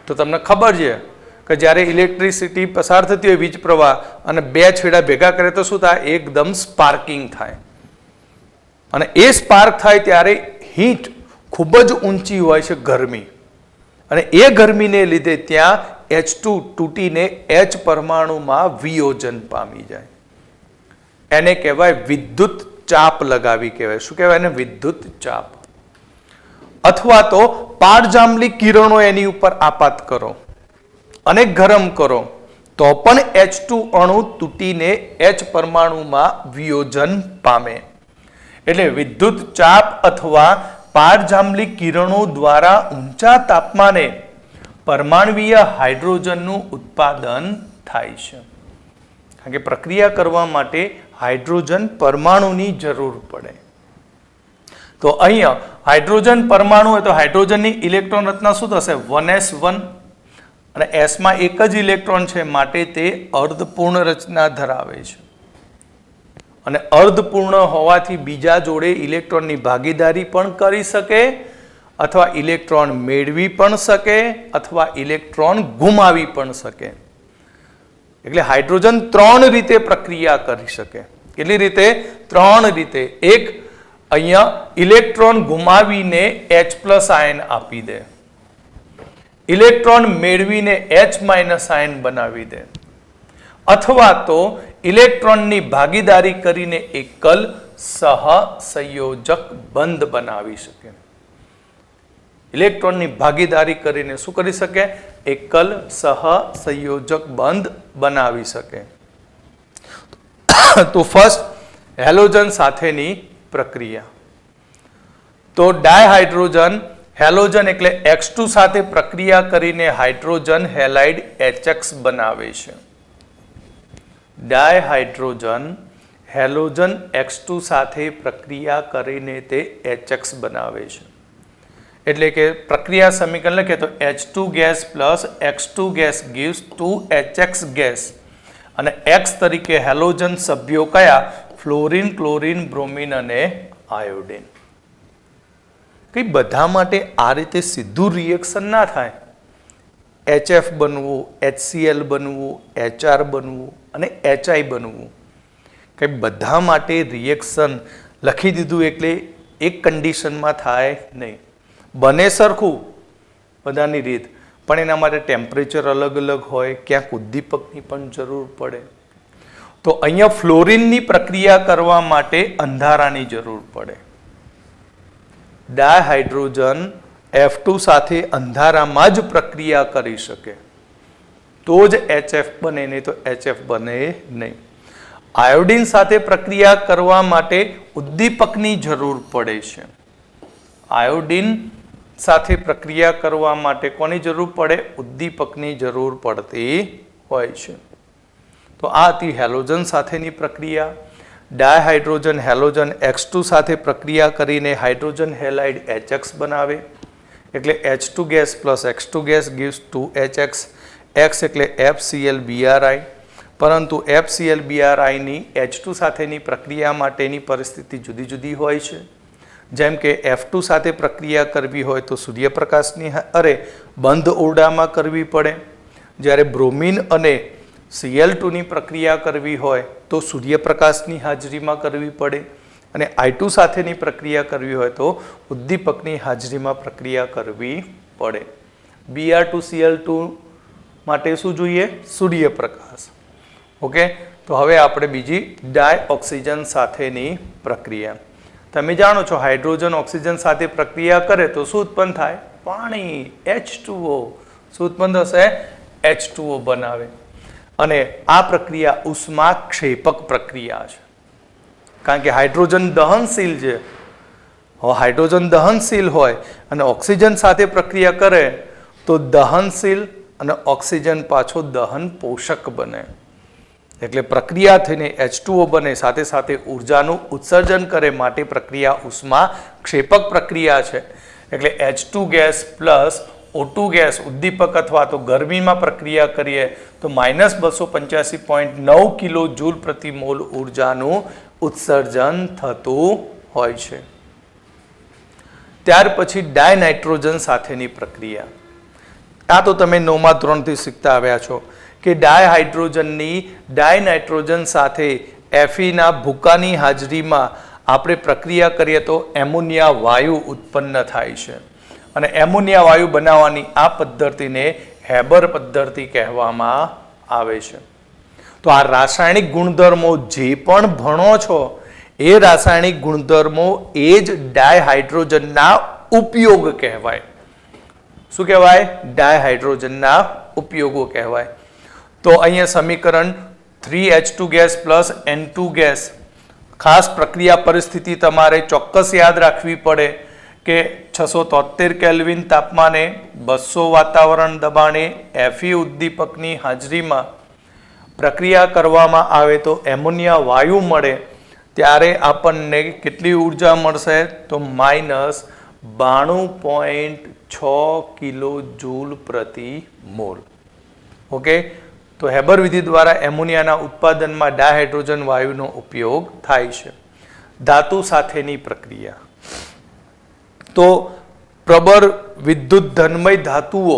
તો તમને ખબર છે કે જ્યારે ઇલેક્ટ્રિસિટી પસાર થતી હોય વીજ પ્રવાહ અને 2 છેડા ભેગા કરે તો શું થાય? એકદમ સ્પાર્કિંગ થાય. અને એ સ્પાર્ક થાય ત્યારે હીટ ખૂબ જ ઊંચી હોય છે, ગરમી. અને એ ગરમીને લીધે ત્યાં H2 તૂટીને H પરમાણુમાં વિયોજન પામી જાય. એને કહેવાય વિદ્યુત ચાપ લગાવી કહેવાય. શું કહેવાય એને? વિદ્યુત ચાપ. અથવા તો પારજાંબલી કિરણો એની ઉપર આપાત કરો અને ગરમ કરો તો પણ H2 અણુ તૂટીને H પરમાણુમાં વિયોજન પામે. એટલે વિદ્યુત ચાપ અથવા પારજાંબલી કિરણો દ્વારા ઊંચા તાપમાને પરમાણ્વીય હાઇડ્રોજનનું ઉત્પાદન થાય છે. કારણ કે પ્રક્રિયા કરવા માટે હાઇડ્રોજન પરમાણુની જરૂર પડે. તો અહીંયા હાઇડ્રોજન પરમાણુ હોય તો હાઇડ્રોજનની ઇલેક્ટ્રોન રચના શું થશે? 1s1 અને s માં એક જ ઇલેક્ટ્રોન છે, માટે તે અર્ધપૂર્ણ રચના ધરાવે છે. અને અર્ધપૂર્ણ હોવાથી બીજા જોડે ઇલેક્ટ્રોનની ભાગીદારી પણ કરી શકે અથવા ઇલેક્ટ્રોન મેળવી પણ શકે અથવા ઇલેક્ટ્રોન ગુમાવી પણ શકે. એટલે હાઇડ્રોજન 3 રીતે પ્રક્રિયા કરી શકે. કેટલી રીતે? 3 રીતે. એક, અહીંયા ઇલેક્ટ્રોન ગુમાવીને H+ આયન આપી દે, ઇલેક્ટ્રોન મેળવીને H- આયન બનાવી દે, અથવા તો ઇલેક્ટ્રોનની ભાગીદારી કરીને એકલ સહસંયોજક બંધ બનાવી શકે. ઇલેક્ટ્રોનની ભાગીદારી કરીને શું કરી શકે? એકલ સહસંયોજક બંધ બનાવી શકે. તો ફર્સ્ટ હેલોજન સાથેની પ્રક્રિયા. તો ડાયહાઇડ્રોજન હેલોજન એટલે X2 સાથે પ્રક્રિયા કરીને હાઇડ્રોજન હેલાઇડ HX બનાવે છે. ડાયહાઇડ્રોજન હેલોજન X2 સાથે પ્રક્રિયા કરીને તે HX બનાવે છે. એટલે કે પ્રક્રિયા સમીકરણ લખે તો H2 gas plus X2 gas gives 2HX gas. અને X તરીકે હેલોજન સભ્યો કયા? ફ્લોરિન, ક્લોરિન, બ્રોમિન અને આયોડિન. કઈ બધા માટે આ રીતે સીધું રિએક્શન ના થાય. HF બનવું, HCl બનવું, HR બનવું અને HI બનવું. કઈ બધા માટે રિએક્શન લખી દીધું એટલે એક કન્ડિશનમાં થાય નહીં. બને સરખું બધાની રીત, પણ એના માટે ટેમ્પરેચર અલગ અલગ હોય, ક્યાંક ઉદ્દીપકની પણ જરૂર પડે. તો અહીંયા ફ્લોરિનની પ્રક્રિયા કરવા માટે અંધારાની જરૂર પડે. ડાયહાઇડ્રોજન F2 સાથે અંધારામાં જ પ્રક્રિયા કરી શકે તો જ HF બને, નહીં તો HF બને નહીં. આયોડિન સાથે પ્રક્રિયા કરવા માટે ઉદ્દીપકની જરૂર પડે છે. આયોડિન સાથે પ્રક્રિયા કરવા માટે કોની જરૂર પડે? ઉદ્દીપકની જરૂર પડતી હોય છે. તો આ હતી હેલોજન સાથેની પ્રક્રિયા. ડાયહાઇડ્રોજન હેલોજન X2 સાથે પ્રક્રિયા કરીને હાઇડ્રોજન હેલાઇડ HX બનાવે. એટલે H2 gas plus X2 gas gives 2HX. X એટલે FCl-BrI. પરંતુ FCl-BrI ની H2 સાથેની પ્રક્રિયા માટેની પરિસ્થિતિ જુદી જુદી હોય છે. જેમ કે F2 સાથે પ્રક્રિયા કરવી હોય તો સૂર્યપ્રકાશની બંધ ઓરડામાં કરવી પડે. જ્યારે બ્રોમિન અને Cl2 ની પ્રક્રિયા કરવી હોય તો સૂર્યપ્રકાશની હાજરીમાં કરવી પડે. અને I2 સાથેની પ્રક્રિયા કરવી હોય તો ઉદ્દીપકની હાજરીમાં પ્રક્રિયા કરવી પડે. Br2Cl2 માટે શું જોઈએ? સૂર્યપ્રકાશ. ઓકે, તો હવે આપણે બીજી ડાયઓક્સિજન સાથેની પ્રક્રિયા. તમે જાણો છો હાઇડ્રોજન ઓક્સિજન સાથે પ્રક્રિયા કરે તો શું ઉત્પન્ન થાય? પાણી, H2O. શું ઉત્પન્ન થશે? H2O બનાવે. અને આ પ્રક્રિયા ઉષ્માક્ષેપક પ્રક્રિયા છે, કારણ કે હાઇડ્રોજન દહનશીલ છે. હવે હાઇડ્રોજન દહનશીલ હોય અને ઓક્સિજન સાથે પ્રક્રિયા કરે તો દહનશીલ અને ઓક્સિજન પાછો દહન પોષક બને, એટલે પ્રક્રિયા થઈને H2O બને, સાથે સાથે ઉર્જાનું ઉત્સર્જન કરે, માટે પ્રક્રિયા ઉષ્માક્ષેપક પ્રક્રિયા છે. એટલે H2 gas plus O2 gas ઉદ્દીપક અથવા તો ગરમીમાં પ્રક્રિયા કરીએ તો -285.9 કિલો જૂલ પ્રતિ મોલ ઉર્જાનું ઉત્સર્જન થતું હોય છે. ત્યાર પછી ડાયનાઇટ્રોજન સાથેની પ્રક્રિયા. આ તો તમે 9મા ધોરણથી શીખતા આવ્યા છો કે ડાયહાઇડ્રોજનની ડાયનાઇટ્રોજન સાથે Fe ના ભૂકાની હાજરીમાં આપણે પ્રક્રિયા કરીએ તો એમોનિયા વાયુ ઉત્પન્ન થાય છે. અને એમોનિયા વાયુ બનાવવાની આ પદ્ધતિને હેબર પદ્ધતિ કહેવામાં આવે છે. તો આ રાસાયણિક ગુણધર્મો જે પણ ભણો છો એ રાસાયણિક ગુણધર્મો એ જ ડાયહાઇડ્રોજનના ઉપયોગ કહેવાય. શું કહેવાય? ડાયહાઇડ્રોજનના ઉપયોગો કહેવાય. તો અહીંયા સમીકરણ 3H2 gas plus N2 gas, ખાસ પ્રક્રિયા પરિસ્થિતિ તમારે ચોક્કસ યાદ રાખવી પડે કે 673 કેલ્વિન તાપમાને 200 વાતાવરણ દબાણે Fe ઉદ્દીપકની હાજરીમાં પ્રક્રિયા કરવામાં આવે તો એમોનિયા વાયુ મળે, ત્યારે આપણને કેટલી ઉર્જા મળશે? તો -92.6 કિલો જૂલ પ્રતિ મોલ. ઓકે, તો હેબર વિધિ દ્વારા એમોનિયાના ઉત્પાદનમાં ડાયહાઇડ્રોજન વાયુનો ઉપયોગ થાય છે. ધાતુ સાથેની પ્રક્રિયા. તો પ્રબળ વિદ્યુત ધનમય ધાતુઓ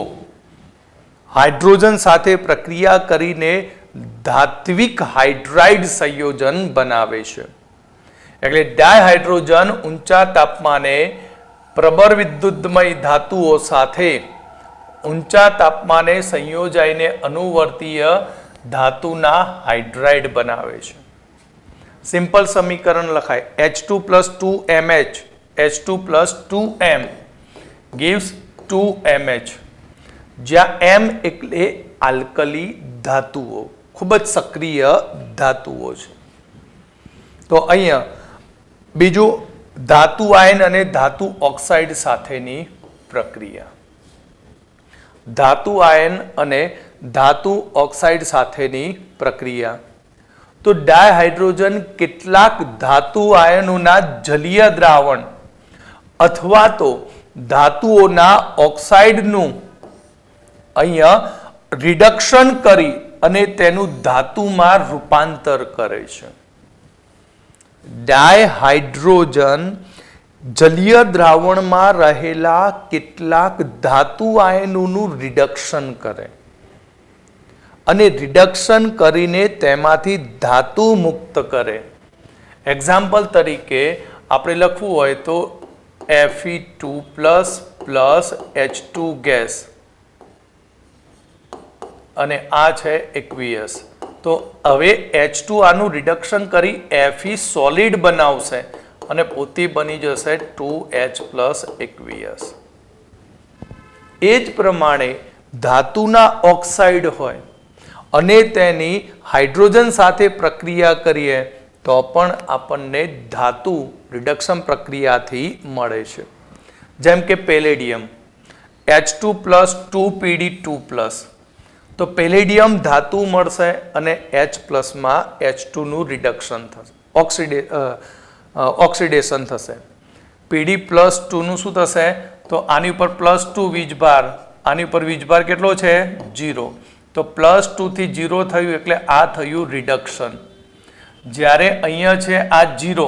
હાઇડ્રોજન સાથે પ્રક્રિયા કરીને ધાત્વિક હાઇડ્રાઇડ સંયોજન બનાવે છે. એટલે ડાયહાઇડ્રોજન ઊંચા તાપમાને પ્રબળ વિદ્યુતમય ધાતુઓ સાથે ઊંચા તાપમાને સંયોજાઈને અનુવર્તીય ધાતુના હાઇડ્રાઇડ બનાવે છે. સિમ્પલ સમીકરણ લખાય H2 + 2MH H2 + 2M gives 2MH, જ્યાં M એટલે આલ્કલી ધાતુઓ, ખૂબ જ સક્રિય ધાતુઓ છે. તો અહીંયા બીજું ધાતુ આયન અને ધાતુ ઓક્સાઇડ સાથેની પ્રક્રિયા. ધાતુ આયન અને ધાતુ ઓક્સાઇડ સાથેની પ્રક્રિયા. તો ડાયહાઇડ્રોજન કેટલાક ધાતુ આયનોના જલીય દ્રાવણ અથવા તો ધાતુઓના ઓક્સાઇડનું અહીંયા રિડક્શન કરી અને તેનું ધાતુમાં રૂપાંતર કરે છે. ડાયહાઇડ્રોજન જલીય દ્રાવણમાં રહેલા કેટલાક ધાતુ આયનોનું રિડક્શન કરે અને રિડક્શન કરીને તેમાંથી ધાતુ મુક્ત કરે. એક્ઝામ્પલ તરીકે આપણે લખવું હોય તો Fe2+ H2 ગેસ અને આ છે એક્વિયસ. તો હવે H2 આનું રિડક્શન કરી Fe સોલિડ બનાવશે અને પોતે બની જશે 2H+ એક્વિયસ. એ જ પ્રમાણે ધાતુના ઓક્સાઇડ હોય અને તેની હાઇડ્રોજન સાથે પ્રક્રિયા કરીએ તો પણ આપણને ધાતુ રિડક્શન પ્રક્રિયાથી મળે છે. જેમ કે પેલેડિયમ H2 + 2Pd2+, તો પેલેડિયમ ધાતુ મળશે અને H+ માં H2 નું રિડક્શન થશે, ઓક્સિડેશન થશે. Pd+2 નું શું થશે? તો આની ઉપર +2 વીજભાર, આની ઉપર વીજભાર કેટલો છે? 0. તો +2 થી 0 થયું એટલે આ થયું રિડક્શન. જ્યારે અહીંયા છે આ 0,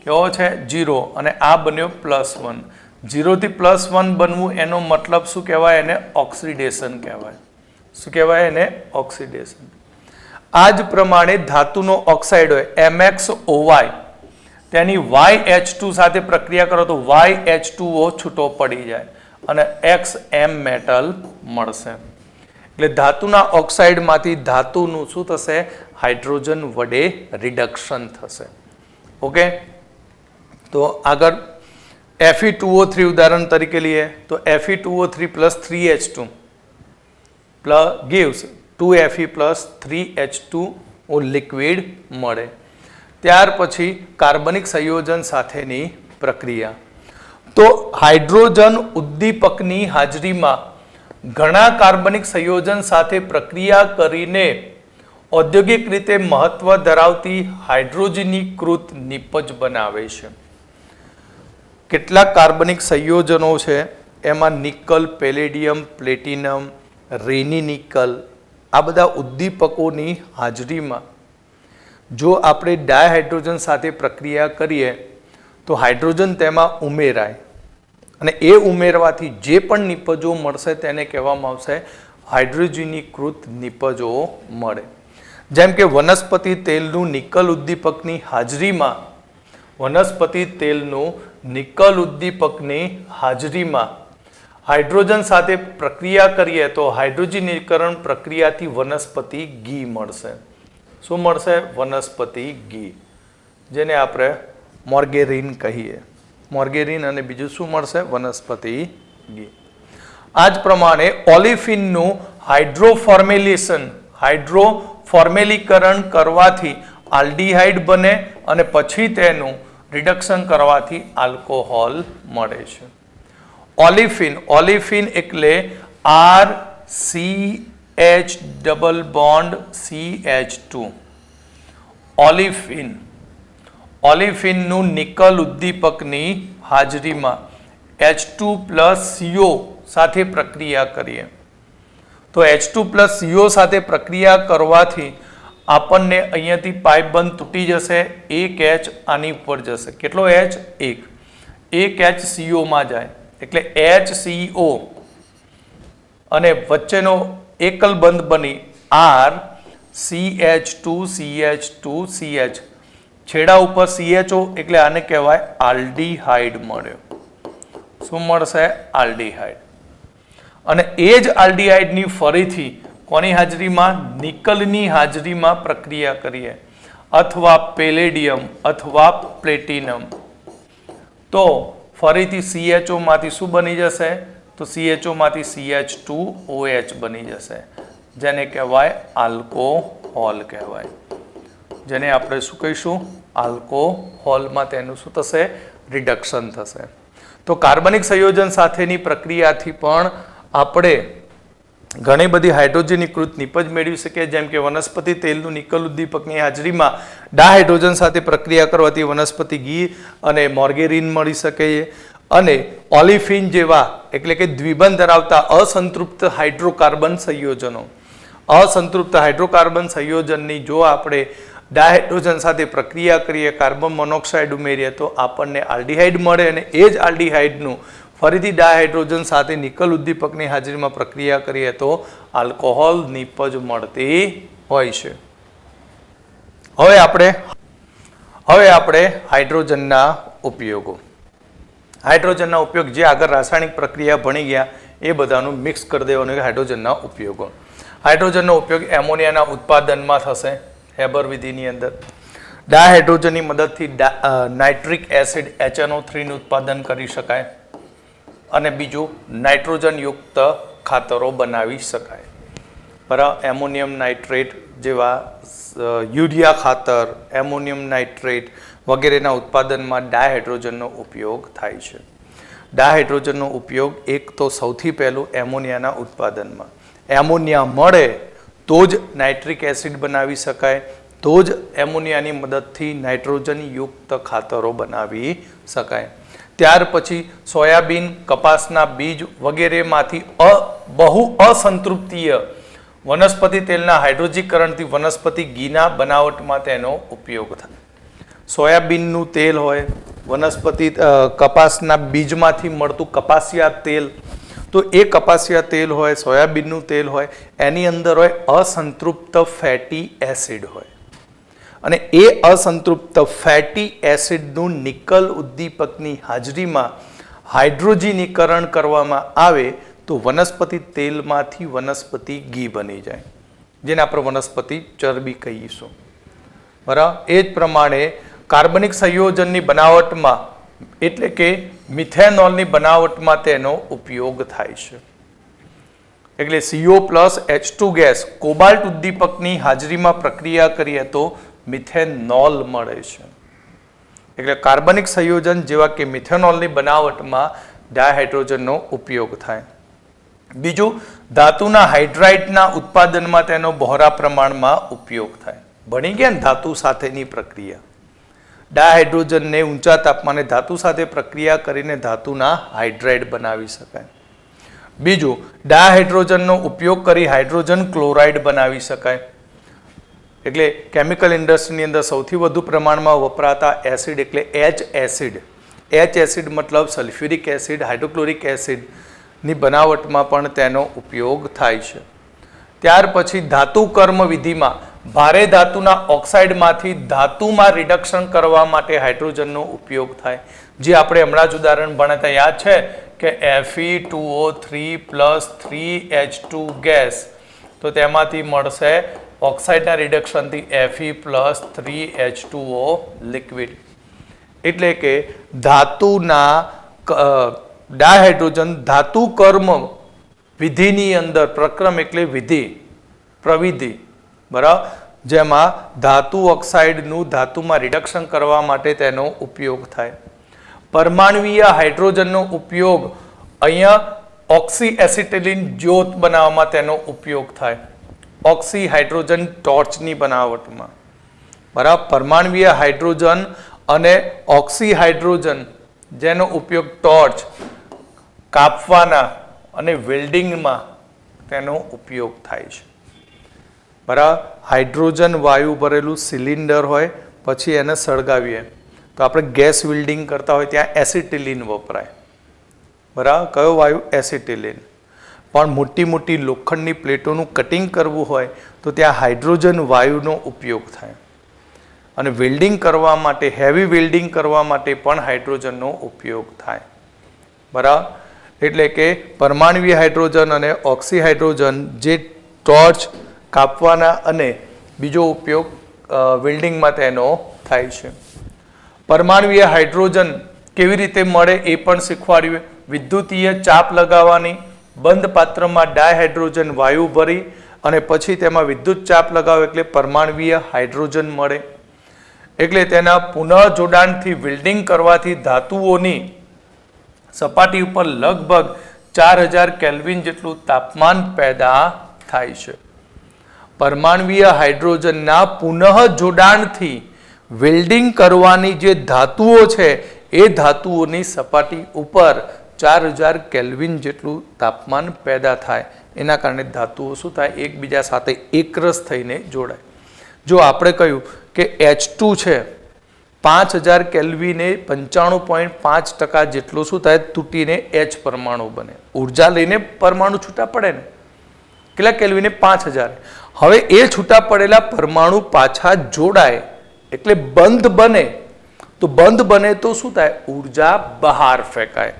કેવો છે? 0, અને આ બન્યો +1. 0 થી +1 બનવું એનો મતલબ શું કહેવાય? એને ઓક્સિડેશન કહેવાય. શું કહેવાય એને? ઓક્સિડેશન. આ જ પ્રમાણે ધાતુનો ઓક્સાઇડ હોય MxOY, તેની YH2 સાથે પ્રક્રિયા કરો તો YH2O છૂટો પડી જાય અને XM મેટલ મળશે. એટલે ધાતુના ઓક્સાઇડમાંથી ધાતુનું શું થશે? હાઇડ્રોજન વડે રિડક્શન થશે. ઓકે, તો આગળ Fe2O3 ઉદાહરણ તરીકે લઈએ તો Fe2O3 plus 3H2 plus gives 2Fe plus 3H2O liquid મળે. ત્યાર પછી કાર્બનિક સંયોજન સાથેની પ્રક્રિયા. તો હાઇડ્રોજન ઉદ્દીપકની હાજરીમાં ઘણા કાર્બનિક સંયોજન સાથે પ્રક્રિયા કરીને ઔદ્યોગિક રીતે મહત્વ ધરાવતી હાઇડ્રોજનીકૃત નિપજ બનાવે છે. કેટલાક કાર્બનિક સંયોજનો છે એમાં નિકલ, પેલેડિયમ, પ્લેટિનમ, રેની નિકલ આ બધા ઉદ્દીપકોની હાજરીમાં જો આપણે ડાયહાઇડ્રોજન સાથે પ્રક્રિયા કરીએ તો હાઇડ્રોજન તેમાં ઉમેરાય અને એ ઉમેરવાથી જે પણ નિપજો મળશે તેને કહેવામાં આવશે હાઇડ્રોજનીકૃત નિપજો મળે. જેમ કે વનસ્પતિ તેલનું નિકલ ઉદ્દીપકની હાજરીમાં હાઇડ્રોજન સાથે પ્રક્રિયા કરીએ તો હાઇડ્રોજનીકરણ પ્રક્રિયાથી વનસ્પતિ ઘી મળશે. શું મળશે? વનસ્પતિ ઘી, જેને આપણે મોર્ગેરીન કહીએ. મોર્ગેરીન અને બીજું શું મળશે? વનસ્પતિ ઘી. આ જ પ્રમાણે ઓલિફિનનું હાઇડ્રોફોર્મેલીકરણ કરવાથી આલ્ડીહાઇડ બને અને પછી તેનું રિડક્શન કરવાથી આલ્કોહોલ મળે છે. ઓલિફિન એટલે RCH ડબલ બોન્ડ CH2. ઓલિફિનનું નિકલ ઉદ્દીપકની હાજરીમાં H2 plus CO સાથે પ્રક્રિયા કરીએ તો H2 plus CO સાથે પ્રક્રિયા કરવાથી આપણને અહીંયાથી પાઇપ બંધ તૂટી જશે. એક H આની ઉપર જશે. કેટલો H? એક H CO માં જાય એટલે HCO અને વચ્ચેનો એકલ બંધ બની R CH2CH2CH છેડા ઉપર CHO એટલે આને કહેવાય આલ્ડીહાઇડ મળ્યો. શું મળશે? આલ્ડીહાઇડ. અને એ જ આલ્ડીહાઇડની ફરીથી કોની હાજરીમાં? નિકલની હાજરીમાં પ્રક્રિયા કરીએ અથવા પેલેડિયમ અથવા પ્લેટિનમ તો ફરીથી CHO માંથી શું બની જશે? તો CHO માંથી CH2OH બની જશે, જેને કહેવાય આલ્કોહોલ કહેવાય. જેને આપણે શું કહીશું? આલ્કોહોલમાં તેનું શું થશે? રિડક્શન થશે. તો કાર્બનિક સંયોજન સાથેની પ્રક્રિયાથી પણ આપણે ઘણી બધી હાઇડ્રોજનીકૃત નિપજ મેળવી શકીએ. જેમ કે વનસ્પતિ તેલનું નિકલ ઉદ્દીપકની હાજરીમાં ડાયહાઇડ્રોજન સાથે પ્રક્રિયા કરવાથી વનસ્પતિ ઘી અને મોર્ગેરીન મળી શકે. અને ઓલિફિન જેવા એટલે કે દ્વિબંધ ધરાવતા અસંતૃપ્ત હાઇડ્રોકાર્બન સંયોજનની જો આપણે ડાયહાઇડ્રોજન સાથે પ્રક્રિયા કરીએ, કાર્બન મોનોક્સાઇડ ઉમેરીએ તો આપણને આલ્ડીહાઇડ મળે અને એ જ આલ્ડીહાઇડનું ફરીથી ડાયહાઇડ્રોજન સાથે નિકલ ઉદ્દીપકની હાજરીમાં પ્રક્રિયા કરીએ તો આલ્કોહોલ નિપજ મળતી હોય છે. હવે આપણે હાઇડ્રોજનના ઉપયોગ જે આગળ રાસાયણિક પ્રક્રિયા ભણી ગયા એ બધાનું મિક્સ કરી દેવાનું. હાઇડ્રોજનના ઉપયોગો. હાઇડ્રોજનનો ઉપયોગ એમોનિયાના ઉત્પાદનમાં થશે. હેબર વિધિની અંદર ડાયહાઇડ્રોજનની મદદથી નાઇટ્રિક એસિડ HNO3 નું ઉત્પાદન કરી શકાય અને બીજું નાઇટ્રોજન યુક્ત ખાતરો બનાવી શકાય. બરાબર. એમોનિયમ નાઇટ્રેટ જેવા યુરિયા ખાતર, એમોનિયમ નાઇટ્રેટ વગેરેના ઉત્પાદનમાં ડાયહાઇડ્રોજનનો ઉપયોગ થાય છે. ડાયહાઇડ્રોજનનો ઉપયોગ એક તો સૌથી પહેલું એમોનિયાના ઉત્પાદનમાં. એમોનિયા મળે તો જ નાઇટ્રિક એસિડ બનાવી શકાય, તો જ એમોનિયાની મદદથી નાઇટ્રોજન યુક્ત ખાતરો બનાવી શકાય. ત્યાર પછી સોયાબીન, કપાસના બીજ વગેરેમાંથી બહુ અસંતૃપ્તિય વનસ્પતિ તેલના હાઇડ્રોજીકરણથી વનસ્પતિ ઘીના બનાવટમાં તેનો ઉપયોગ થાય. સોયાબીનનું તેલ હોય, કપાસના બીજમાંથી મળતું કપાસિયા તેલ, તો એ કપાસિયા તેલ હોય, સોયાબીનનું તેલ હોય, એની અંદર હોય અસંતૃપ્ત ફેટી એસિડ હોય અને એ અસંતૃપ્ત ફેટી એસિડનું નિકલ ઉદ્દીપકની હાજરીમાં હાઇડ્રોજનીકરણ કરવામાં આવે તો વનસ્પતિ તેલમાંથી વનસ્પતિ ઘી બની જાય, જેને આપણે વનસ્પતિ ચરબી કહીશું. બરાબર. એ જ પ્રમાણે કાર્બનિક સંયોજનની બનાવટમાં એટલે કે મિથેનોલની બનાવટમાં તેનો ઉપયોગ થાય છે. એટલે CO+H2 ગેસ કોબાલ્ટ ઉદ્દીપકની હાજરીમાં પ્રક્રિયા કરીએ તો મિથેનોલ મળે છે. એટલે કાર્બનિક સંયોજન જેવા કે મિથેનોલની બનાવટમાં ડાયહાઇડ્રોજનનો ઉપયોગ થાય. બીજું, ધાતુના હાઇડ્રાઇડના ઉત્પાદનમાં તેનો બહોળા પ્રમાણમાં ઉપયોગ થાય. ભણી ગયા ને ધાતુ સાથેની પ્રક્રિયા. ડાયહાઇડ્રોજનને ઊંચા તાપમાને ધાતુ સાથે પ્રક્રિયા કરીને ધાતુના હાઇડ્રાઇડ બનાવી શકાય. બીજું, ડાયહાઇડ્રોજનનો ઉપયોગ કરી હાઇડ્રોજન ક્લોરાઇડ બનાવી શકાય. એટલે કેમિકલ ઇન્ડસ્ટ્રીની અંદર સૌથી વધુ પ્રમાણમાં વપરાતા એસિડ એટલે H એસિડ. H એસિડ મતલબ સલ્ફ્યુરિક એસિડ, હાઇડ્રોક્લોરિક એસિડની બનાવટમાં પણ તેનો ઉપયોગ થાય છે. ત્યાર પછી ધાતુ કર્મ વિધિમાં ભારે ધાતુના ઓક્સાઇડમાંથી ધાતુમાં રિડક્શન કરવા માટે હાઇડ્રોજનનો ઉપયોગ થાય. જે આપણે હમણાં જ ઉદાહરણ ભણ્યા યાદ છે કે Fe2O3 + 3H2 ગેસ, તો તેમાંથી મળશે ઓક્સાઇડના રિડક્શનથી Fe + 3H2O લિક્વિડ. એટલે કે ધાતુના ડાયહાઇડ્રોજન ધાતુ કર્મ વિધિની અંદર, પ્રક્રમ એટલે વિધિ, પ્રવિધિ, બરાબર, જેમાં ધાતુ ઓક્સાઇડનું ધાતુમાં રિડક્શન કરવા માટે તેનો ઉપયોગ થાય. પરમાણ્વીય હાઇડ્રોજનનો ઉપયોગ અહીંયા ઓક્સી એસિટિલિન જ્યોત બનાવવામાં તેનો ઉપયોગ થાય. ઓક્સી હાઇડ્રોજન ટોર્ચની બનાવટમાં, બરાબર. પરમાણ્વીય હાઇડ્રોજન અને ઓક્સી હાઇડ્રોજન જેનો ઉપયોગ ટોર્ચ કાપવાના અને વેલ્ડિંગમાં તેનો ઉપયોગ થાય છે, બરાબર. હાઇડ્રોજન વાયુ ભરેલું સિલિન્ડર હોય, પછી એને સળગાવીએ તો આપણે ગેસ વેલ્ડિંગ કરતા હોય ત્યાં એસિટિલિન વપરાય, બરાબર. કયો વાયુ? એસિટિલિન. પણ મોટી મોટી લોખંડની પ્લેટોનું કટિંગ કરવું હોય તો ત્યાં હાઇડ્રોજન વાયુનો ઉપયોગ થાય. અને વેલ્ડિંગ કરવા માટે, હેવી વેલ્ડિંગ કરવા માટે પણ હાઇડ્રોજનનો ઉપયોગ થાય, બરાબર. એટલે કે પરમાણ્વીય હાઇડ્રોજન અને ઓક્સી હાઇડ્રોજન જે ટોર્ચ કાપવાના અને બીજો ઉપયોગ વેલ્ડિંગમાં તેનો થાય છે. પરમાણ્વીય હાઇડ્રોજન કેવી રીતે મળે એ પણ શીખવાડ્યું. વિદ્યુતીય ચાપ લગાવવાની, બંધ પાત્રમાં ડાયહાઇડ્રોજન વાયુ ભરી અને પછી તેમાં વિદ્યુત ચાપ લગાવો એટલે પરમાણ્વીય હાઇડ્રોજન મળે. એટલે તેના પુનઃ જોડાણથી વેલ્ડિંગ કરવાથી ધાતુઓની સપાટી ઉપર લગભગ 4000 કેલ્વિન જેટલું તાપમાન પેદા થાય છે. પરમાણ્વીય હાઇડ્રોજનના પુનઃ જોડાણથી વેલ્ડિંગ કરવાની જે ધાતુઓ છે એ ધાતુઓની સપાટી ઉપર 4000 કેલ્વિન જેટલું તાપમાન પેદા થાય. એના કારણે ધાતુઓ શું થાય? એકબીજા સાથે એકરસ થઈને જોડાય. જો આપણે કહ્યું કે H2 છે 5000 કેલ્વિને 95.5% જેટલું શું થાય? તૂટીને H પરમાણુ બને. ઉર્જા લઈને પરમાણુ છૂટા પડે ને, કેટલા કેલ્વિને? 5000. હવે એ છૂટા પડેલા પરમાણુ પાછા જોડાય એટલે બંધ બને. તો બંધ બને તો શું થાય? ઉર્જા બહાર ફેંકાય.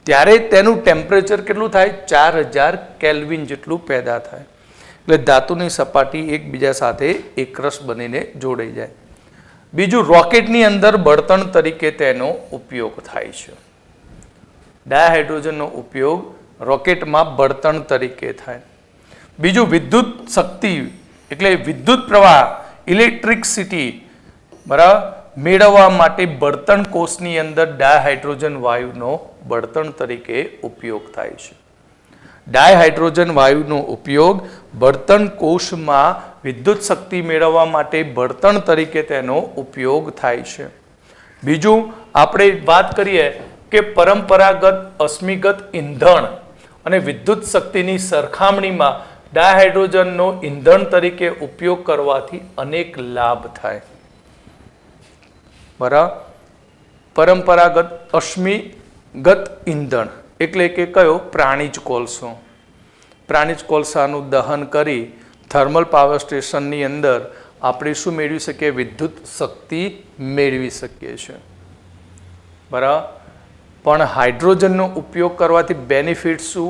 ત્યારે તેનું ટેમ્પરેચર કેટલું થાય? 4000 કેલ્વિન જેટલું પેદા થાય. એટલે ધાતુની સપાટી એકબીજા સાથે એકરસ બનીને જોડાઈ જાય. બીજું, રોકેટની અંદર બળતણ તરીકે તેનો ઉપયોગ થાય છે. ડાયહાઇડ્રોજનનો ઉપયોગ રોકેટમાં બળતણ તરીકે થાય. બીજું, વિદ્યુત શક્તિ એટલે વિદ્યુત પ્રવાહ, ઇલેક્ટ્રિસિટી, બરાબર, મેળવવા માટે બળતણ કોષની અંદર ડાયહાઇડ્રોજન વાયુનો બળતણ તરીકે ઉપયોગ થાય છે. ડાયહાઇડ્રોજન વાયુનો ઉપયોગ બળતણ કોષમાં વિદ્યુત શક્તિ મેળવવા માટે બળતણ તરીકે તેનો ઉપયોગ થાય છે. બીજું, આપણે વાત કરીએ કે પરંપરાગત અશ્મિગત ઈંધણ અને વિદ્યુત શક્તિની સરખામણીમાં ડાયહાઇડ્રોજનનો ઈંધણ તરીકે ઉપયોગ કરવાથી અનેક લાભ થાય, બરાબર. પરંપરાગત અશ્મિગત ઈંધણ એટલે કે કયો? પ્રાણીજ કોલસો. પ્રાણીજ કોલસાનું દહન કરી થર્મલ પાવર સ્ટેશનની અંદર આપણે શું મેળવી શકીએ? વિદ્યુત શક્તિ મેળવી શકીએ છીએ, બરાબર. પણ હાઇડ્રોજનનો ઉપયોગ કરવાથી બેનિફિટ શું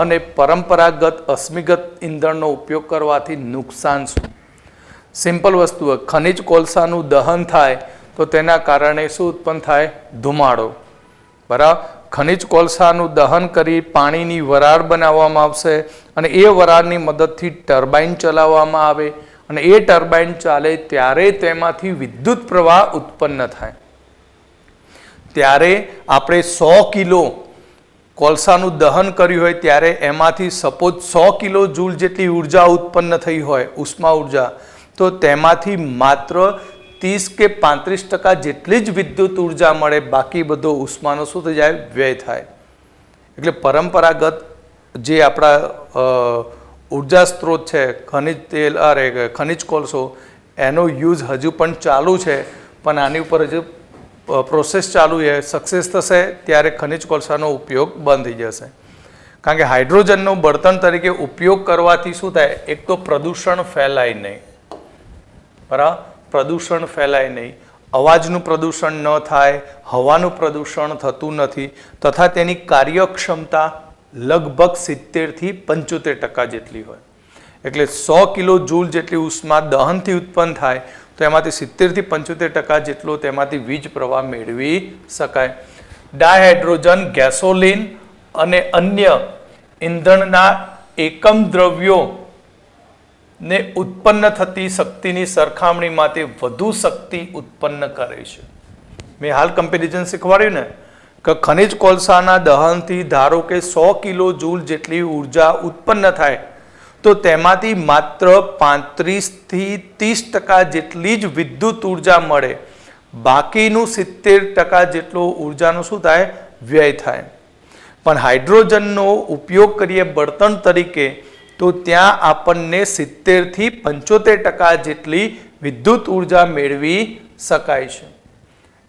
અને પરંપરાગત અશ્મિગત ઈંધણનો ઉપયોગ કરવાથી નુકસાન શું? સિમ્પલ વસ્તુ, ખનિજ કોલસાનું દહન થાય તો તો તેના કારણે શું ઉત્પન્ન થાય? ધુમાડો. બરાબર. ખનિજ કોલસાનું દહન કરી પાણીની વરાળ બનાવવામાં આવશે અને એ વરાળની મદદથી ટર્બાઇન ચલાવવામાં આવે અને એ ટર્બાઇન ચાલે ત્યારે તેમાંથી વિદ્યુત પ્રવાહ ઉત્પન્ન થાય. ત્યારે આપણે 100 કિલો કોલસાનું દહન કર્યું હોય ત્યારે એમાંથી સપોઝ 100 કિલો જૂલ જેટલી ઉર્જા ઉત્પન્ન થઈ હોય, ઉષ્મા ઉર્જા, તો તેમાંથી માત્ર 30 કે 35% જેટલી જ વિદ્યુત ઉર્જા મળે, બાકી બધો ઉષ્માનો શું થઈ જાય? વ્યય થાય. એટલે પરંપરાગત જે આપણા ઉર્જા સ્ત્રોત છે, ખનિજ કોલસો, એનો યુઝ હજુ પણ ચાલુ છે, પણ આની ઉપર હજુ પ્રોસેસ ચાલુ છે. સક્સેસ થશે ત્યારે ખનિજ કોલસાનો ઉપયોગ બંધ થઈ જશે. કારણ કે હાઇડ્રોજનનો બળતણ તરીકે ઉપયોગ કરવાથી શું થાય? એક તો પ્રદૂષણ ફેલાય નહીં. બરાબર. પ્રદૂષણ ફેલાય નહીં, અવાજનું પ્રદૂષણ ન થાય, હવાનું પ્રદૂષણ થતું નથી, તથા તેની કાર્યક્ષમતા લગભગ 70થી 75% જેટલી હોય. એટલે 100 કિલો જૂલ જેટલી ઉષ્મા દહનથી ઉત્પન્ન થાય તો એમાંથી 70થી 75% જેટલો તેમાંથી વીજ પ્રવાહ મેળવી શકાય. ડાયહાઇડ્રોજન ગેસોલિન અને અન્ય ઈંધણના એકમ દ્રવ્યો ને ઉત્પન્ન થતી શક્તિની સરખામણીમાં તે વધુ શક્તિ ઉત્પન્ન કરે છે. મેં હાલ કમ્પેરિઝન શીખવાડ્યું ને કે ખનિજ કોલસાના દહનથી ધારો કે 100 કિલો જૂલ જેટલી ઉર્જા ઉત્પન્ન થાય તો તેમાંથી માત્ર 35થી 30% જેટલી જ વિદ્યુત ઉર્જા મળે, બાકીનું 70% જેટલો ઉર્જાનો શું થાય? વ્યય થાય. પણ હાઇડ્રોજનનો ઉપયોગ કરીએ બળતણ તરીકે તો ત્યાં આપણને 70થી 75% જેટલી વિદ્યુત ઉર્જા મેળવી શકાય છે.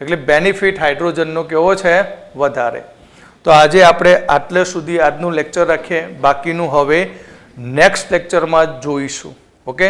એટલે બેનિફિટ હાઇડ્રોજનનો કેવો છે? વધારે. તો આજે આપણે આટલે સુધી આજનું લેક્ચર રાખીએ, બાકીનું હવે નેક્સ્ટ લેક્ચરમાં જોઈશું. ઓકે.